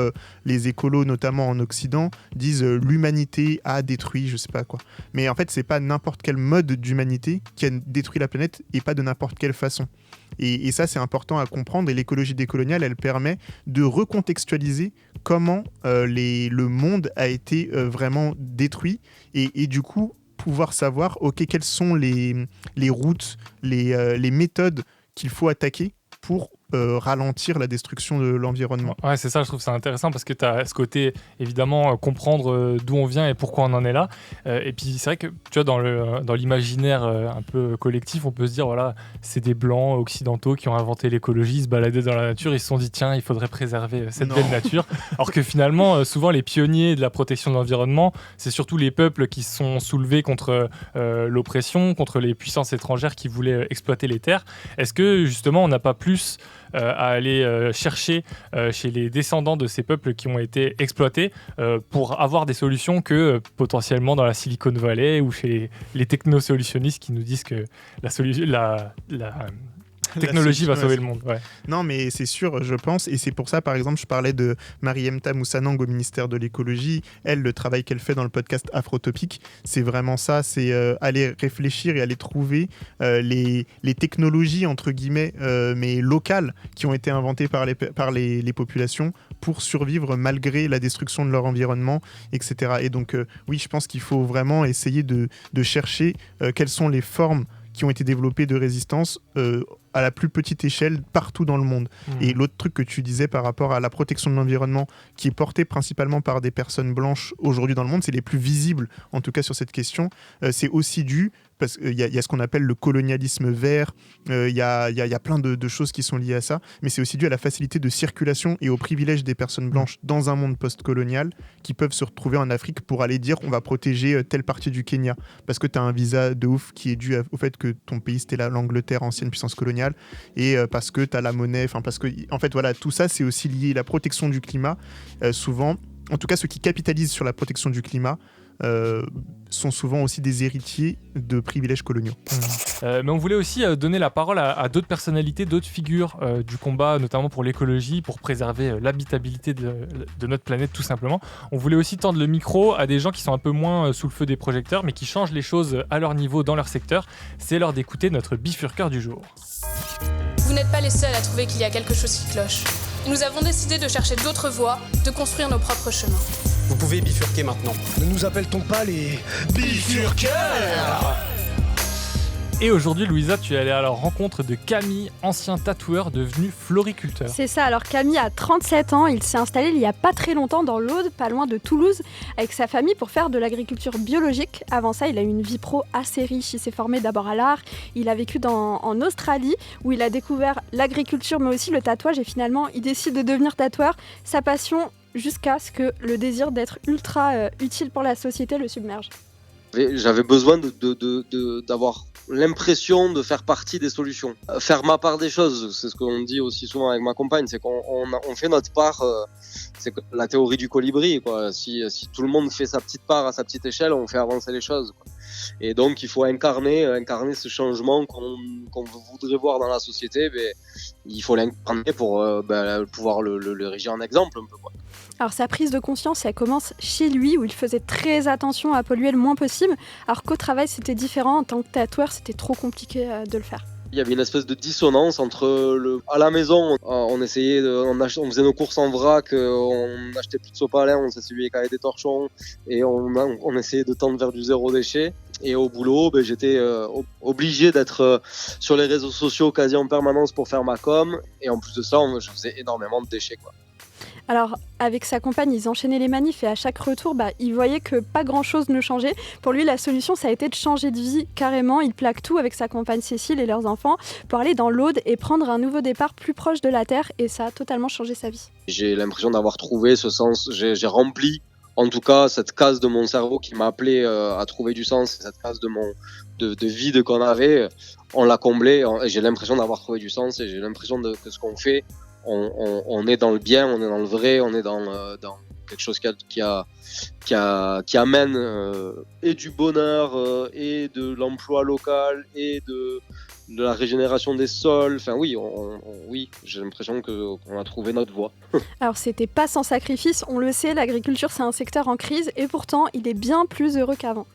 les écolos, notamment en Occident, disent l'humanité a détruit, je sais pas quoi. Mais en fait, c'est pas n'importe quel mode d'humanité qui a détruit la planète, et pas de n'importe quelle façon. Et ça, c'est important à comprendre. Et l'écologie décoloniale, elle permet de recontextualiser comment le monde a été vraiment détruit, et du coup pouvoir savoir quelles sont les routes, les méthodes qu'il faut attaquer pour ralentir la destruction de l'environnement. Ouais, c'est ça, je trouve ça intéressant parce que tu as ce côté, évidemment, comprendre d'où on vient et pourquoi on en est là. Et puis, c'est vrai que, tu vois, dans l'imaginaire un peu collectif, on peut se dire, voilà, c'est des blancs occidentaux qui ont inventé l'écologie, ils se baladaient dans la nature, ils se sont dit, tiens, il faudrait préserver cette belle nature. Alors que finalement, souvent, les pionniers de la protection de l'environnement, c'est surtout les peuples qui se sont soulevés contre l'oppression, contre les puissances étrangères qui voulaient exploiter les terres. Est-ce que, justement, on n'a pas plus à aller chercher chez les descendants de ces peuples qui ont été exploités pour avoir des solutions que potentiellement dans la Silicon Valley ou chez les technosolutionnistes qui nous disent que la technologie va sauver le monde. Ouais. Non, mais c'est sûr, je pense, et c'est pour ça, par exemple, je parlais de Mariemta Moussanang au ministère de l'écologie. Elle, le travail qu'elle fait dans le podcast Afrotopique, c'est vraiment ça, c'est aller réfléchir et aller trouver les technologies, entre guillemets, mais locales, qui ont été inventées par les populations pour survivre malgré la destruction de leur environnement, etc. Et donc, oui, je pense qu'il faut vraiment essayer de chercher quelles sont les formes qui ont été développées de résistance à la plus petite échelle partout dans le monde. Et l'autre truc que tu disais par rapport à la protection de l'environnement, qui est portée principalement par des personnes blanches aujourd'hui dans le monde, c'est les plus visibles en tout cas sur cette question, c'est aussi dû parce qu'il y a ce qu'on appelle le colonialisme vert, il y a plein de choses qui sont liées à ça, mais c'est aussi dû à la facilité de circulation et au privilège des personnes blanches dans un monde post-colonial qui peuvent se retrouver en Afrique pour aller dire on va protéger telle partie du Kenya parce que tu as un visa de ouf qui est dû au fait que ton pays c'était l'Angleterre, ancienne puissance coloniale, et parce que tu as la monnaie, parce que en fait voilà, tout ça c'est aussi lié à la protection du climat. Souvent, en tout cas ceux qui capitalisent sur la protection du climat sont souvent aussi des héritiers de privilèges coloniaux. Mais on voulait aussi donner la parole à d'autres personnalités, d'autres figures du combat, notamment pour l'écologie, pour préserver l'habitabilité de notre planète tout simplement. On voulait aussi tendre le micro à des gens qui sont un peu moins sous le feu des projecteurs, mais qui changent les choses à leur niveau dans leur secteur. C'est l'heure d'écouter notre bifurqueur du jour. Vous n'êtes pas les seuls à trouver qu'il y a quelque chose qui cloche. Nous avons décidé de chercher d'autres voies, de construire nos propres chemins. Vous pouvez bifurquer maintenant. Ne nous appelle-t-on pas les bifurqueurs ? Et aujourd'hui, Louisa, tu es allée à la rencontre de Camille, ancien tatoueur devenu floriculteur. C'est ça, alors Camille a 37 ans, il s'est installé il n'y a pas très longtemps dans l'Aude, pas loin de Toulouse, avec sa famille pour faire de l'agriculture biologique. Avant ça, il a eu une vie pro assez riche, il s'est formé d'abord à l'art, il a vécu en Australie où il a découvert l'agriculture mais aussi le tatouage et finalement il décide de devenir tatoueur. Sa passion jusqu'à ce que le désir d'être ultra utile pour la société le submerge. J'avais besoin d'avoir l'impression de faire partie des solutions, faire ma part des choses. C'est ce qu'on dit aussi souvent avec ma compagne, c'est qu'on fait notre part. C'est la théorie du colibri, quoi. Si tout le monde fait sa petite part à sa petite échelle, on fait avancer les choses, quoi. Et donc il faut incarner ce changement qu'on voudrait voir dans la société. Il faut l'incarner pour pouvoir le régir en exemple un peu, quoi. Alors sa prise de conscience, elle commence chez lui où il faisait très attention à polluer le moins possible, alors qu'au travail c'était différent, en tant que tatoueur c'était trop compliqué de le faire. Il y avait une espèce de dissonance entre à la maison, on essayait on faisait nos courses en vrac, on n'achetait plus de sopalin, on s'essuyait avec des torchons et on essayait de tendre vers du zéro déchet. Et au boulot, j'étais obligé d'être sur les réseaux sociaux quasi en permanence pour faire ma com. Et en plus de ça, je faisais énormément de déchets, quoi. Alors, avec sa compagne, ils enchaînaient les manifs et à chaque retour, ils voyaient que pas grand-chose ne changeait. Pour lui, la solution, ça a été de changer de vie carrément. Il plaque tout avec sa compagne Cécile et leurs enfants pour aller dans l'Aude et prendre un nouveau départ plus proche de la Terre. Et ça a totalement changé sa vie. J'ai l'impression d'avoir trouvé ce sens. J'ai rempli, en tout cas, cette case de mon cerveau qui m'a appelé à trouver du sens. Cette case de vide qu'on avait, on l'a comblée. Et j'ai l'impression d'avoir trouvé du sens et j'ai l'impression que ce qu'on fait, on est dans le bien, on est dans le vrai, on est dans quelque chose qui amène et du bonheur et de l'emploi local et de la régénération des sols. Enfin oui, oui, j'ai l'impression qu'on a trouvé notre voie. Alors c'était pas sans sacrifice, on le sait, l'agriculture c'est un secteur en crise et pourtant il est bien plus heureux qu'avant.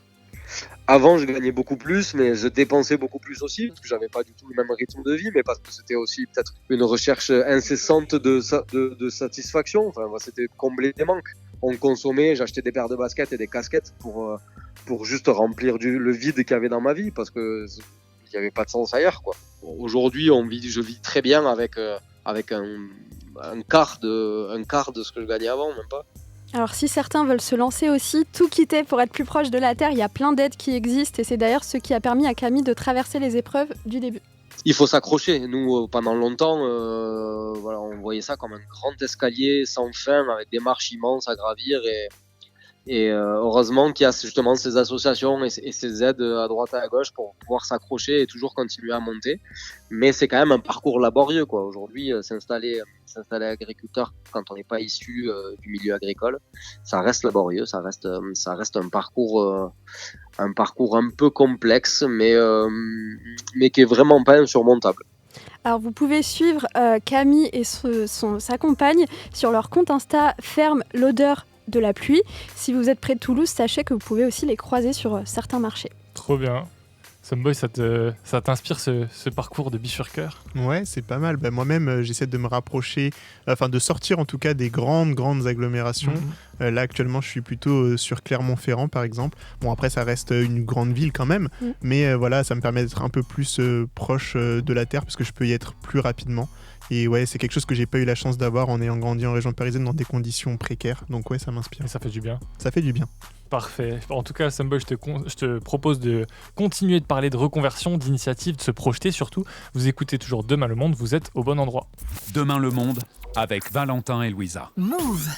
Avant, je gagnais beaucoup plus, mais je dépensais beaucoup plus aussi, parce que j'avais pas du tout le même rythme de vie, mais parce que c'était aussi peut-être une recherche incessante de satisfaction. Enfin, moi, c'était combler des manques. On consommait, j'achetais des paires de baskets et des casquettes pour juste remplir le vide qu'il y avait dans ma vie, parce que il n'y avait pas de sens ailleurs, quoi. Aujourd'hui, je vis très bien avec un quart de ce que je gagnais avant, même pas. Alors si certains veulent se lancer aussi, tout quitter pour être plus proche de la Terre, il y a plein d'aides qui existent et c'est d'ailleurs ce qui a permis à Camille de traverser les épreuves du début. Il faut s'accrocher. Nous, pendant longtemps, on voyait ça comme un grand escalier sans fin avec des marches immenses à gravir et heureusement qu'il y a justement ces associations et ces aides à droite et à gauche pour pouvoir s'accrocher et toujours continuer à monter. Mais c'est quand même un parcours laborieux, quoi. Aujourd'hui, s'installer agriculteur quand on n'est pas issu du milieu agricole, ça reste laborieux, ça reste un parcours un peu complexe, mais qui est vraiment pas insurmontable. Alors vous pouvez suivre Camille et sa compagne sur leur compte Insta Ferme l'odeur de la pluie. Si vous êtes près de Toulouse, sachez que vous pouvez aussi les croiser sur certains marchés. Trop bien. Someboy, ça t'inspire ce parcours de bifurqueur ? Ouais, c'est pas mal. Moi-même, j'essaie de me rapprocher, de sortir en tout cas des grandes agglomérations. Là, actuellement, je suis plutôt sur Clermont-Ferrand, par exemple. Bon, après, ça reste une grande ville quand même, mais voilà, ça me permet d'être un peu plus proche de la terre parce que je peux y être plus rapidement. Et ouais, c'est quelque chose que j'ai pas eu la chance d'avoir en ayant grandi en région parisienne dans des conditions précaires. Donc ouais, ça m'inspire. Et ça fait du bien. Ça fait du bien. Parfait. En tout cas, Someboy, je te propose de continuer de parler de reconversion, d'initiative, de se projeter surtout. Vous écoutez toujours Demain le Monde, vous êtes au bon endroit. Demain le Monde avec Valentin et Louisa. Move.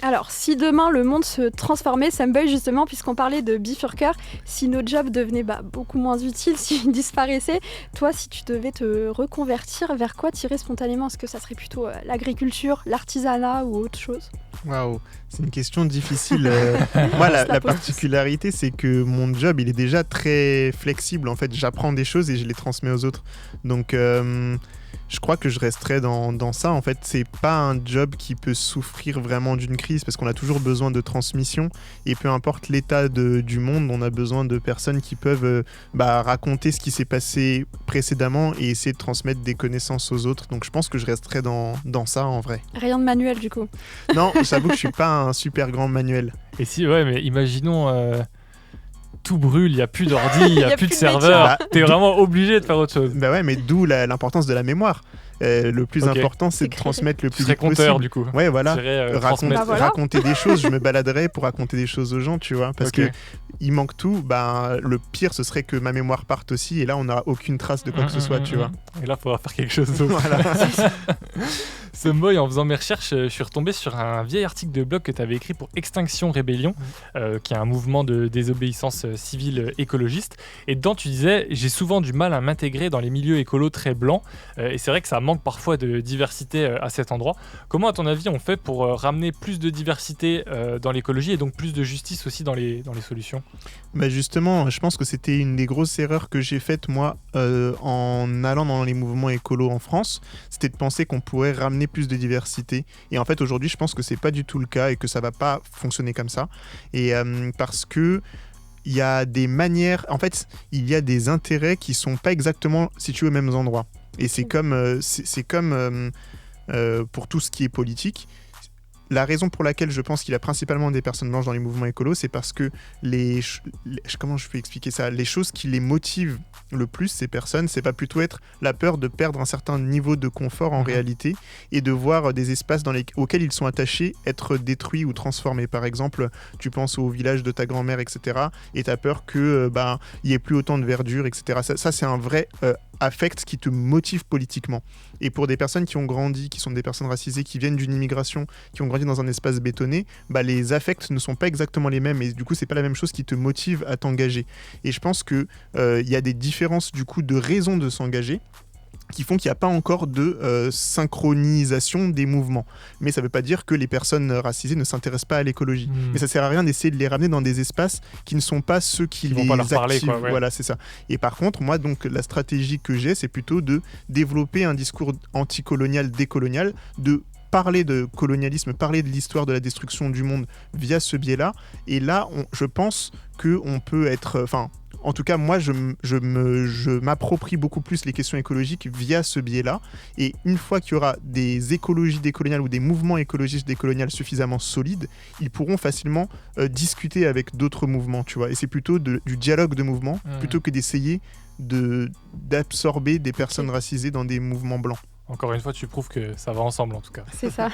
Alors, si demain le monde se transformait, Someboy justement, puisqu'on parlait de bifurqueur, si nos jobs devenaient beaucoup moins utiles, s'ils disparaissaient, toi, si tu devais te reconvertir, vers quoi tirer spontanément ? Est-ce que ça serait plutôt l'agriculture, l'artisanat ou autre chose ? Waouh, c'est une question difficile. Moi, la particularité, c'est que mon job, il est déjà très flexible. En fait, j'apprends des choses et je les transmets aux autres. Donc, je crois que je resterai dans ça. En fait, c'est pas un job qui peut souffrir vraiment d'une crise parce qu'on a toujours besoin de transmission. Et peu importe l'état du monde, on a besoin de personnes qui peuvent raconter ce qui s'est passé précédemment et essayer de transmettre des connaissances aux autres. Donc, je pense que je resterai dans ça en vrai. Rien de manuel du coup. Non, j'avoue que je suis pas un super grand manuel. Et si, ouais, mais imaginons... tout brûle, il n'y a plus d'ordi, il n'y a plus de serveur. T'es vraiment obligé de faire autre chose. Bah ouais, mais d'où l'importance de la mémoire. Le plus important, c'est de transmettre le plus vite possible. Compteur, du coup. Ouais, voilà. Voilà. Raconter des choses. Je me baladerais pour raconter des choses aux gens, tu vois. Parce que il manque tout. Le pire, ce serait que ma mémoire parte aussi. Et là, on n'a aucune trace de quoi que ce soit, tu vois. Et là, il faudra faire quelque chose d'autre. Voilà. Someboy, en faisant mes recherches, je suis retombé sur un vieil article de blog que tu avais écrit pour Extinction Rébellion, qui est un mouvement de désobéissance civile écologiste. Et dedans, tu disais « J'ai souvent du mal à m'intégrer dans les milieux écolos très blancs. Et c'est vrai que ça manque parfois de diversité à cet endroit. Comment, à ton avis, on fait pour ramener plus de diversité dans l'écologie et donc plus de justice aussi dans les solutions ? Bah justement, je pense que c'était une des grosses erreurs que j'ai faites moi en allant dans les mouvements écolos en France, c'était de penser qu'on pourrait ramener plus de diversité. Et en fait, aujourd'hui, je pense que c'est pas du tout le cas et que ça va pas fonctionner comme ça. Et parce que il y a des manières, en fait, il y a des intérêts qui sont pas exactement situés aux mêmes endroits. Et c'est comme pour tout ce qui est politique. La raison pour laquelle je pense qu'il y a principalement des personnes blanches dans les mouvements écolos, c'est parce que comment je peux expliquer ça ? Les choses qui les motivent le plus, ces personnes, c'est pas plutôt être la peur de perdre un certain niveau de confort en réalité et de voir des espaces auxquels ils sont attachés être détruits ou transformés. Par exemple, tu penses au village de ta grand-mère, etc. et tu as peur qu'il y ait plus autant de verdure, etc. Ça c'est un vrai affect qui te motive politiquement. Et pour des personnes qui ont grandi, qui sont des personnes racisées, qui viennent d'une immigration, qui ont grandi dans un espace bétonné, les affects ne sont pas exactement les mêmes et du coup c'est pas la même chose qui te motive à t'engager. Et je pense que y a des différences du coup de raisons de s'engager qui font qu'il n'y a pas encore de synchronisation des mouvements. Mais ça ne veut pas dire que les personnes racisées ne s'intéressent pas à l'écologie. Mais ça ne sert à rien d'essayer de les ramener dans des espaces qui ne sont pas ceux qui les vont pas leur parler, activent. quoi, ouais. Voilà, c'est ça. Et par contre, moi, donc, la stratégie que j'ai, c'est plutôt de développer un discours anticolonial, décolonial, de parler de colonialisme, parler de l'histoire de la destruction du monde via ce biais-là. Et là, je pense qu'on peut être... En tout cas, moi, je m'approprie beaucoup plus les questions écologiques via ce biais-là. Et une fois qu'il y aura des écologies décoloniales ou des mouvements écologistes décoloniales suffisamment solides, ils pourront facilement discuter avec d'autres mouvements, tu vois. Et c'est plutôt du dialogue de mouvements, plutôt que d'essayer d'absorber des personnes racisées dans des mouvements blancs. Encore une fois, tu prouves que ça va ensemble, en tout cas. C'est ça.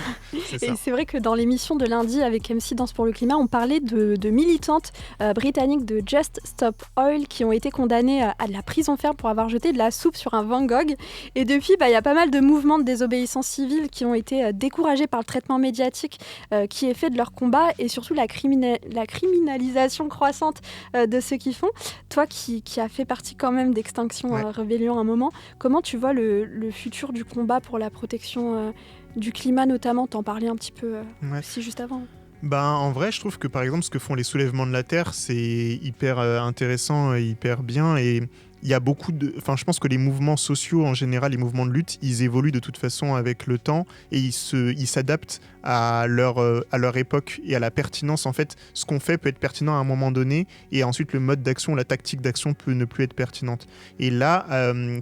Et c'est vrai que dans l'émission de lundi avec MC Danse pour le climat, on parlait de militantes britanniques de Just Stop Oil qui ont été condamnées à de la prison ferme pour avoir jeté de la soupe sur un Van Gogh. Et depuis, y a pas mal de mouvements de désobéissance civile qui ont été découragés par le traitement médiatique qui est fait de leur combat et surtout la criminalisation croissante de ceux qui font. Toi qui as fait partie quand même d'Extinction Rebellion à un moment, comment tu vois le futur du combat pour la protection du climat notamment, t'en parlais un petit peu aussi juste avant. En vrai, je trouve que par exemple ce que font les soulèvements de la Terre, c'est hyper intéressant et hyper bien. Et il y a beaucoup de... je pense que les mouvements sociaux en général, les mouvements de lutte, ils évoluent de toute façon avec le temps et ils s'adaptent à leur époque et à la pertinence. En fait, ce qu'on fait peut être pertinent à un moment donné et ensuite le mode d'action, la tactique d'action peut ne plus être pertinente. Et là,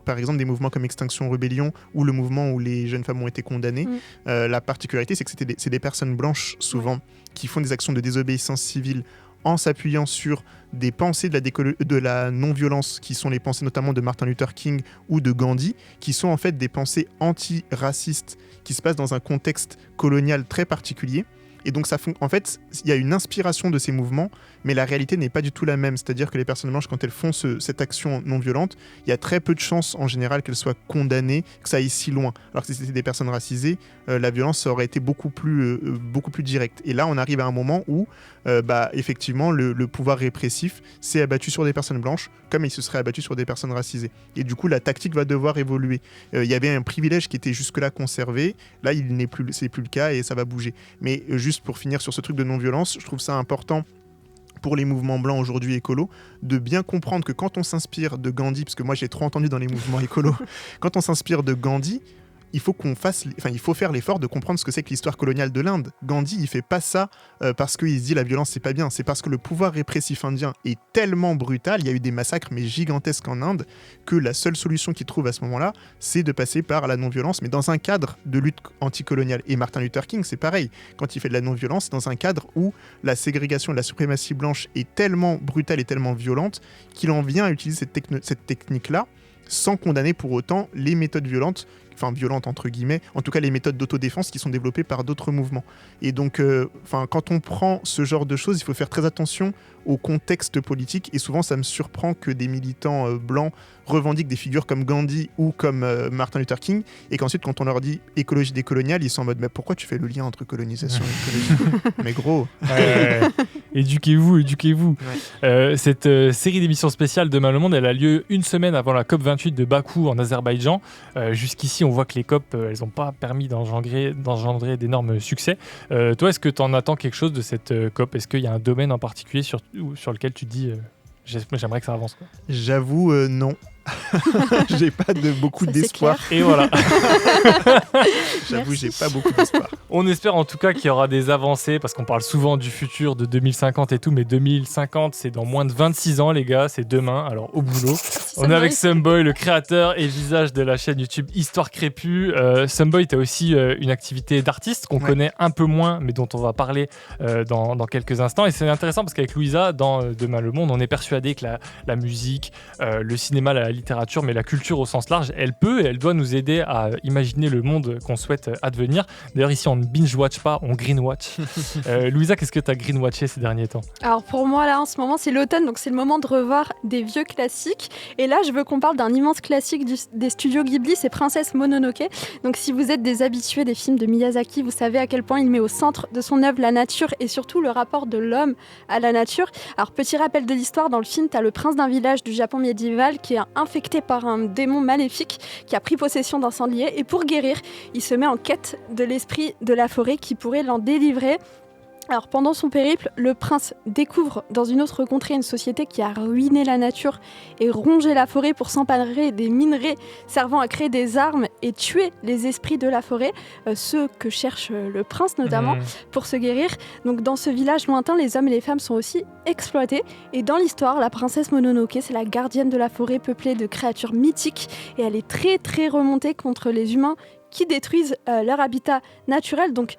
par exemple, des mouvements comme Extinction Rebellion ou le mouvement où les jeunes femmes ont été condamnées, la particularité, c'est que c'est des personnes blanches souvent qui font des actions de désobéissance civile en s'appuyant sur des pensées de la non-violence qui sont les pensées notamment de Martin Luther King ou de Gandhi, qui sont en fait des pensées anti-racistes qui se passent dans un contexte colonial très particulier. Et donc, en fait, il y a une inspiration de ces mouvements, mais la réalité n'est pas du tout la même. C'est-à-dire que les personnes blanches, quand elles font cette action non violente, il y a très peu de chances en général qu'elles soient condamnées, que ça aille si loin. Alors que si c'était des personnes racisées, la violence aurait été beaucoup plus directe. Et là, on arrive à un moment où, effectivement, le pouvoir répressif s'est abattu sur des personnes blanches, comme il se serait abattu sur des personnes racisées. Et du coup, la tactique va devoir évoluer. Il y avait un privilège qui était jusque-là conservé. Là, c'est plus le cas et ça va bouger. Mais juste pour finir sur ce truc de non-violence, je trouve ça important pour les mouvements blancs aujourd'hui écolos, de bien comprendre que quand on s'inspire de Gandhi, parce que moi j'ai trop entendu dans les mouvements écolos, quand on s'inspire de Gandhi, il faut faire l'effort de comprendre ce que c'est que l'histoire coloniale de l'Inde. Gandhi, il fait pas ça parce qu'il se dit la violence c'est pas bien, c'est parce que le pouvoir répressif indien est tellement brutal, il y a eu des massacres mais gigantesques en Inde, que la seule solution qu'il trouve à ce moment-là, c'est de passer par la non-violence, mais dans un cadre de lutte anticoloniale. Et Martin Luther King, c'est pareil, quand il fait de la non-violence, c'est dans un cadre où la ségrégation de la suprématie blanche est tellement brutale et tellement violente qu'il en vient à utiliser cette technique-là, sans condamner pour autant les méthodes violentes entre guillemets, en tout cas les méthodes d'autodéfense qui sont développées par d'autres mouvements. Et donc, quand on prend ce genre de choses, il faut faire très attention au contexte politique, et souvent ça me surprend que des militants blancs revendiquent des figures comme Gandhi ou comme Martin Luther King, et qu'ensuite quand on leur dit écologie décoloniale, ils sont en mode mais pourquoi tu fais le lien entre colonisation et écologie? Mais gros éduquez-vous. Cette série d'émissions spéciales Demain le Monde, elle a lieu une semaine avant la COP28 de Bakou en Azerbaïdjan. Jusqu'ici On voit que les COP, elles n'ont pas permis d'engendrer d'énormes succès. Toi, est-ce que tu en attends quelque chose de cette COP ? Est-ce qu'il y a un domaine en particulier sur lequel tu te dis j'aimerais que ça avance, quoi. J'avoue, non. J'ai pas beaucoup d'espoir. Et voilà. J'avoue, j'ai pas beaucoup d'espoir. On espère en tout cas qu'il y aura des avancées, parce qu'on parle souvent du futur, de 2050 et tout, mais 2050, c'est dans moins de 26 ans, les gars, c'est demain, alors au boulot. On est avec Sumboy, le créateur et visage de la chaîne YouTube Histoire Crépue. Sumboy, tu as aussi une activité d'artiste qu'on connaît un peu moins, mais dont on va parler dans quelques instants. Et c'est intéressant parce qu'avec Louisa, dans Demain le Monde, on est persuadé que la musique, le cinéma, la littérature, mais la culture au sens large, elle peut et elle doit nous aider à imaginer le monde qu'on souhaite advenir. D'ailleurs, ici, on ne binge-watch pas, on green-watch. Louisa, qu'est-ce que tu as green-watché ces derniers temps ? Alors pour moi, là, en ce moment, c'est l'automne, donc c'est le moment de revoir des vieux classiques. Et là, je veux qu'on parle d'un immense classique des studios Ghibli, c'est Princesse Mononoke. Donc si vous êtes des habitués des films de Miyazaki, vous savez à quel point il met au centre de son œuvre la nature et surtout le rapport de l'homme à la nature. Alors petit rappel de l'histoire, dans le film, tu as le prince d'un village du Japon médiéval qui est infecté par un démon maléfique qui a pris possession d'un sanglier, et pour guérir, il se met en quête de l'esprit de la forêt qui pourrait l'en délivrer. Alors pendant son périple, le prince découvre dans une autre contrée une société qui a ruiné la nature et rongé la forêt pour s'emparer des minerais servant à créer des armes et tuer les esprits de la forêt, ceux que cherche le prince notamment, pour se guérir. Donc dans ce village lointain, les hommes et les femmes sont aussi exploités. Et dans l'histoire, la princesse Mononoke, c'est la gardienne de la forêt peuplée de créatures mythiques, et elle est très très remontée contre les humains qui détruisent leur habitat naturel. Donc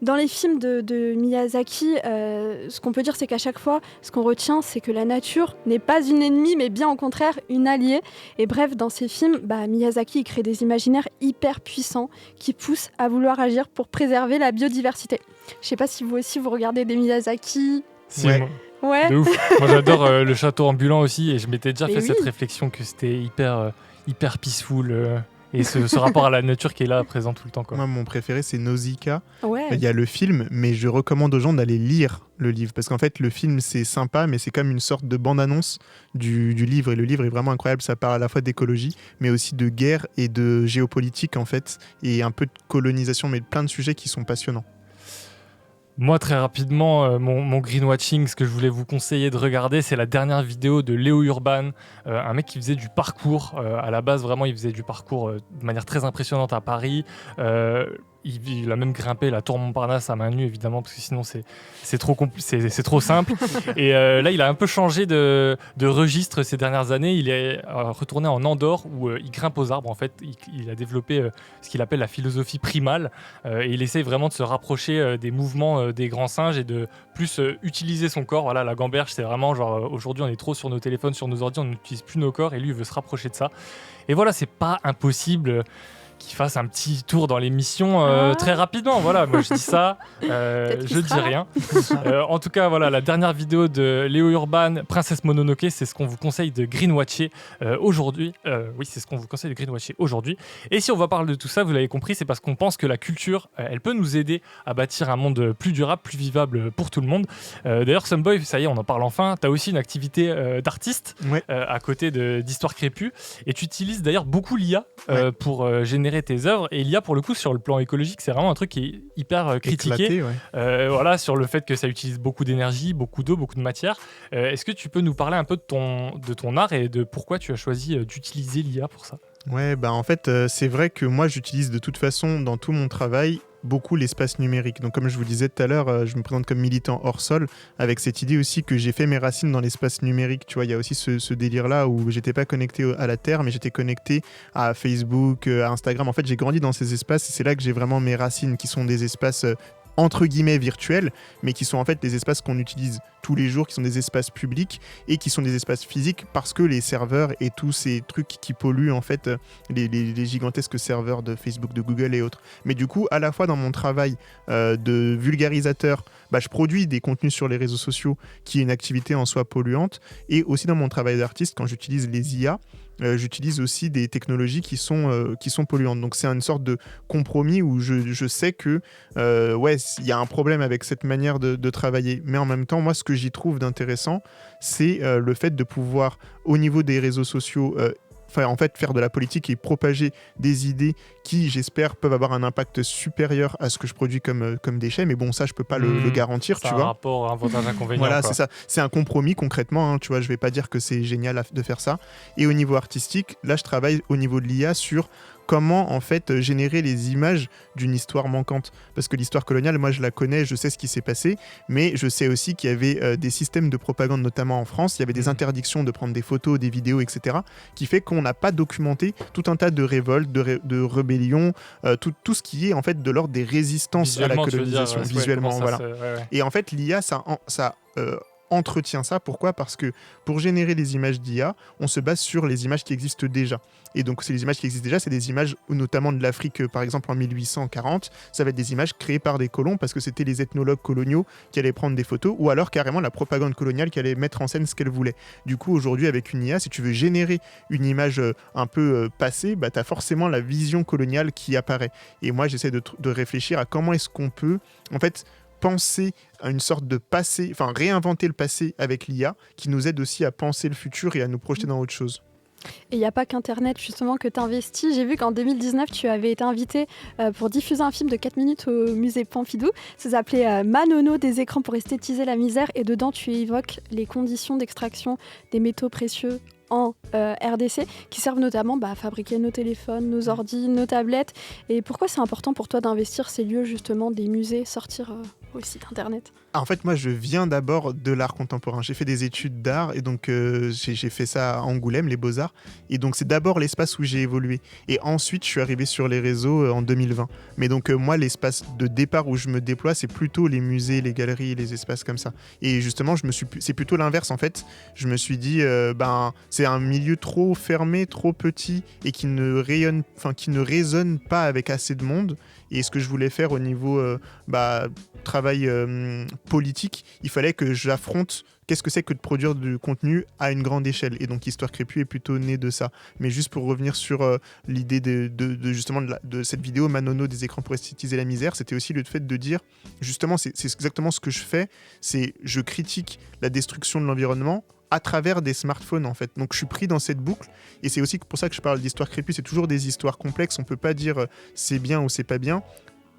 dans les films de Miyazaki, ce qu'on peut dire, c'est qu'à chaque fois, ce qu'on retient, c'est que la nature n'est pas une ennemie, mais bien au contraire une alliée. Et bref, dans ces films, Miyazaki crée des imaginaires hyper puissants qui poussent à vouloir agir pour préserver la biodiversité. Je sais pas si vous aussi, vous regardez des Miyazaki. Si, ouais. Ouais. De ouf. Moi, j'adore le château ambulant aussi, et je m'étais déjà fait cette réflexion que c'était hyper peaceful. Et ce rapport à la nature qui est là, présent tout le temps, quoi. Moi, mon préféré, c'est Nausicaa. Ouais. Il y a le film, mais je recommande aux gens d'aller lire le livre. Parce qu'en fait, le film, c'est sympa, mais c'est comme une sorte de bande-annonce du livre. Et le livre est vraiment incroyable. Ça parle à la fois d'écologie, mais aussi de guerre et de géopolitique, en fait. Et un peu de colonisation, mais plein de sujets qui sont passionnants. Moi, très rapidement, mon greenwatching, ce que je voulais vous conseiller de regarder, c'est la dernière vidéo de Léo Urban, un mec qui faisait du parcours. À la base, vraiment, il faisait du parcours de manière très impressionnante à Paris. Il a même grimpé la tour Montparnasse à main nue, évidemment, parce que sinon c'est trop simple. Et là, il a un peu changé de registre ces dernières années. Il est retourné en Andorre, où il grimpe aux arbres. En fait, il a développé ce qu'il appelle la philosophie primale. Et il essaye vraiment de se rapprocher des mouvements des grands singes et de plus utiliser son corps. Voilà, la gamberge, c'est vraiment genre aujourd'hui, on est trop sur nos téléphones, sur nos ordi, on n'utilise plus nos corps. Et lui, il veut se rapprocher de ça. Et voilà, c'est pas impossible qu'il fasse un petit tour dans l'émission très rapidement. Voilà, moi je dis ça, je dis rien. En tout cas, voilà, la dernière vidéo de Léo Urban, Princesse Mononoke, c'est ce qu'on vous conseille de greenwatcher aujourd'hui. Oui, c'est ce qu'on vous conseille de greenwatcher aujourd'hui. Et si on va parler de tout ça, vous l'avez compris, c'est parce qu'on pense que la culture, elle peut nous aider à bâtir un monde plus durable, plus vivable pour tout le monde. D'ailleurs, Sumboy, ça y est, on en parle enfin. Tu as aussi une activité d'artiste à côté d'Histoire Crépue. Et tu utilises d'ailleurs beaucoup l'IA pour générer tes œuvres, et l'IA pour le coup sur le plan écologique c'est vraiment un truc qui est hyper critiqué. Éclaté, voilà, sur le fait que ça utilise beaucoup d'énergie, beaucoup d'eau, beaucoup de matière. Est-ce que tu peux nous parler un peu de ton art et de pourquoi tu as choisi d'utiliser l'IA pour ça ? Ouais, en fait c'est vrai que moi j'utilise de toute façon dans tout mon travail beaucoup l'espace numérique. Donc comme je vous disais tout à l'heure, je me présente comme militant hors sol, avec cette idée aussi que j'ai fait mes racines dans l'espace numérique. Tu vois, il y a aussi ce délire-là où j'étais pas connecté à la Terre, mais j'étais connecté à Facebook, à Instagram. En fait, j'ai grandi dans ces espaces et c'est là que j'ai vraiment mes racines, qui sont des espaces entre guillemets virtuels, mais qui sont en fait des espaces qu'on utilise tous les jours, qui sont des espaces publics et qui sont des espaces physiques parce que les serveurs et tous ces trucs qui polluent en fait les gigantesques serveurs de Facebook, de Google et autres. Mais du coup, à la fois dans mon travail de vulgarisateur, je produis des contenus sur les réseaux sociaux qui est une activité en soi polluante, et aussi dans mon travail d'artiste, quand j'utilise les IA, j'utilise aussi des technologies qui sont polluantes. Donc c'est une sorte de compromis où je sais que il y a un problème avec cette manière de travailler. Mais en même temps, moi, ce que j'y trouve d'intéressant, c'est le fait de pouvoir, au niveau des réseaux sociaux, en fait faire de la politique et propager des idées qui, j'espère, peuvent avoir un impact supérieur à ce que je produis comme déchets. Mais bon, ça, je peux pas le garantir, tu vois. C'est un rapport avantage-inconvénient. Voilà, quoi. c'est ça. C'est un compromis concrètement, hein, tu vois. Je vais pas dire que c'est génial de faire ça. Et au niveau artistique, là, je travaille au niveau de l'IA sur comment en fait générer les images d'une histoire manquante. Parce que l'histoire coloniale, moi je la connais, je sais ce qui s'est passé, mais je sais aussi qu'il y avait des systèmes de propagande, notamment en France, il y avait des interdictions de prendre des photos, des vidéos, etc., qui fait qu'on n'a pas documenté tout un tas de révoltes, de rébellions, tout ce qui est en fait de l'ordre des résistances à la colonisation, visuellement. Voilà. Et en fait, l'IA, ça entretient ça. Pourquoi ? Parce que pour générer les images d'IA, on se base sur les images qui existent déjà. Et donc, c'est les images qui existent déjà, c'est des images notamment de l'Afrique, par exemple en 1840. Ça va être des images créées par des colons parce que c'était les ethnologues coloniaux qui allaient prendre des photos ou alors carrément la propagande coloniale qui allait mettre en scène ce qu'elle voulait. Du coup, aujourd'hui, avec une IA, si tu veux générer une image un peu passée, bah, tu as forcément la vision coloniale qui apparaît. Et moi, j'essaie de réfléchir à comment est-ce qu'on peut, en fait, penser à une sorte de passé, enfin réinventer le passé avec l'IA qui nous aide aussi à penser le futur et à nous projeter dans autre chose. Et il n'y a pas qu'Internet justement que tu investis. J'ai vu qu'en 2019, tu avais été invité pour diffuser un film de 4 minutes au musée Pompidou. Ça s'appelait Manono, des écrans pour esthétiser la misère. Et dedans, tu évoques les conditions d'extraction des métaux précieux en RDC, qui servent notamment à fabriquer nos téléphones, nos ordis, nos tablettes. Et pourquoi c'est important pour toi d'investir ces lieux, justement, des musées, sortir aussi d'Internet ? En fait, moi, je viens d'abord de l'art contemporain. J'ai fait des études d'art et donc j'ai fait ça à Angoulême, les Beaux-Arts. Et donc, c'est d'abord l'espace où j'ai évolué. Et ensuite, je suis arrivé sur les réseaux en 2020. Mais donc, moi, l'espace de départ où je me déploie, c'est plutôt les musées, les galeries, les espaces comme ça. Et justement, c'est plutôt l'inverse, en fait. Je me suis dit, c'est un milieu trop fermé, trop petit et qui ne résonne pas avec assez de monde. Et ce que je voulais faire au niveau travail politique, il fallait que j'affronte qu'est-ce que c'est que de produire du contenu à une grande échelle. Et donc Histoire Crépue est plutôt née de ça. Mais juste pour revenir sur l'idée justement de cette vidéo Manono, des écrans pour esthétiser la misère, c'était aussi le fait de dire, justement, c'est exactement ce que je fais, c'est je critique la destruction de l'environnement à travers des smartphones en fait. Donc je suis pris dans cette boucle et c'est aussi pour ça que je parle d'histoire crépue, c'est toujours des histoires complexes, on peut pas dire c'est bien ou c'est pas bien.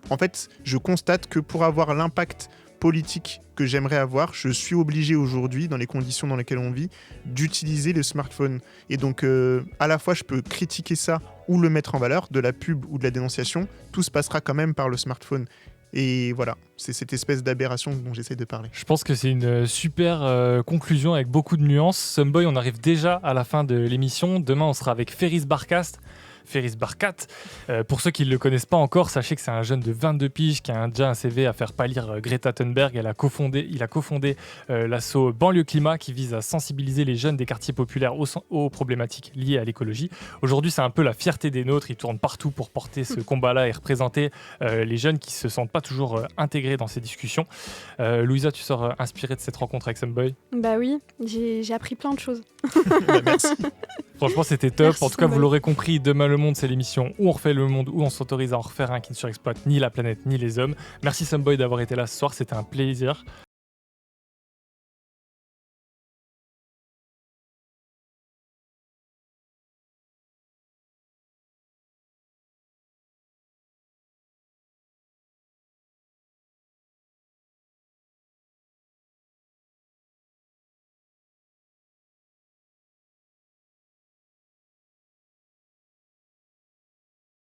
En fait, je constate que pour avoir l'impact politique que j'aimerais avoir, je suis obligé aujourd'hui, dans les conditions dans lesquelles on vit, d'utiliser le smartphone. Et donc, à la fois, je peux critiquer ça ou le mettre en valeur, de la pub ou de la dénonciation, tout se passera quand même par le smartphone. Et voilà, c'est cette espèce d'aberration dont j'essaie de parler. Je pense que c'est une super conclusion avec beaucoup de nuances. Someboy, on arrive déjà à la fin de l'émission. Demain, on sera avec Ferris Barkat. Pour ceux qui ne le connaissent pas encore, sachez que c'est un jeune de 22 piges qui a déjà un CV à faire pâlir Greta Thunberg. Il a cofondé l'asso Banlieue Climat qui vise à sensibiliser les jeunes des quartiers populaires aux problématiques liées à l'écologie. Aujourd'hui, c'est un peu la fierté des nôtres. Il tourne partout pour porter ce combat-là et représenter les jeunes qui ne se sentent pas toujours intégrés dans ces discussions. Louisa, tu sors inspirée de cette rencontre avec Someboy ? Bah oui, j'ai appris plein de choses. Merci. Franchement, c'était top. Merci, en tout cas, vous l'aurez compris, Demain le monde, c'est l'émission où on refait le monde, où on s'autorise à en refaire un qui ne surexploite ni la planète ni les hommes. Merci Someboy d'avoir été là ce soir, c'était un plaisir.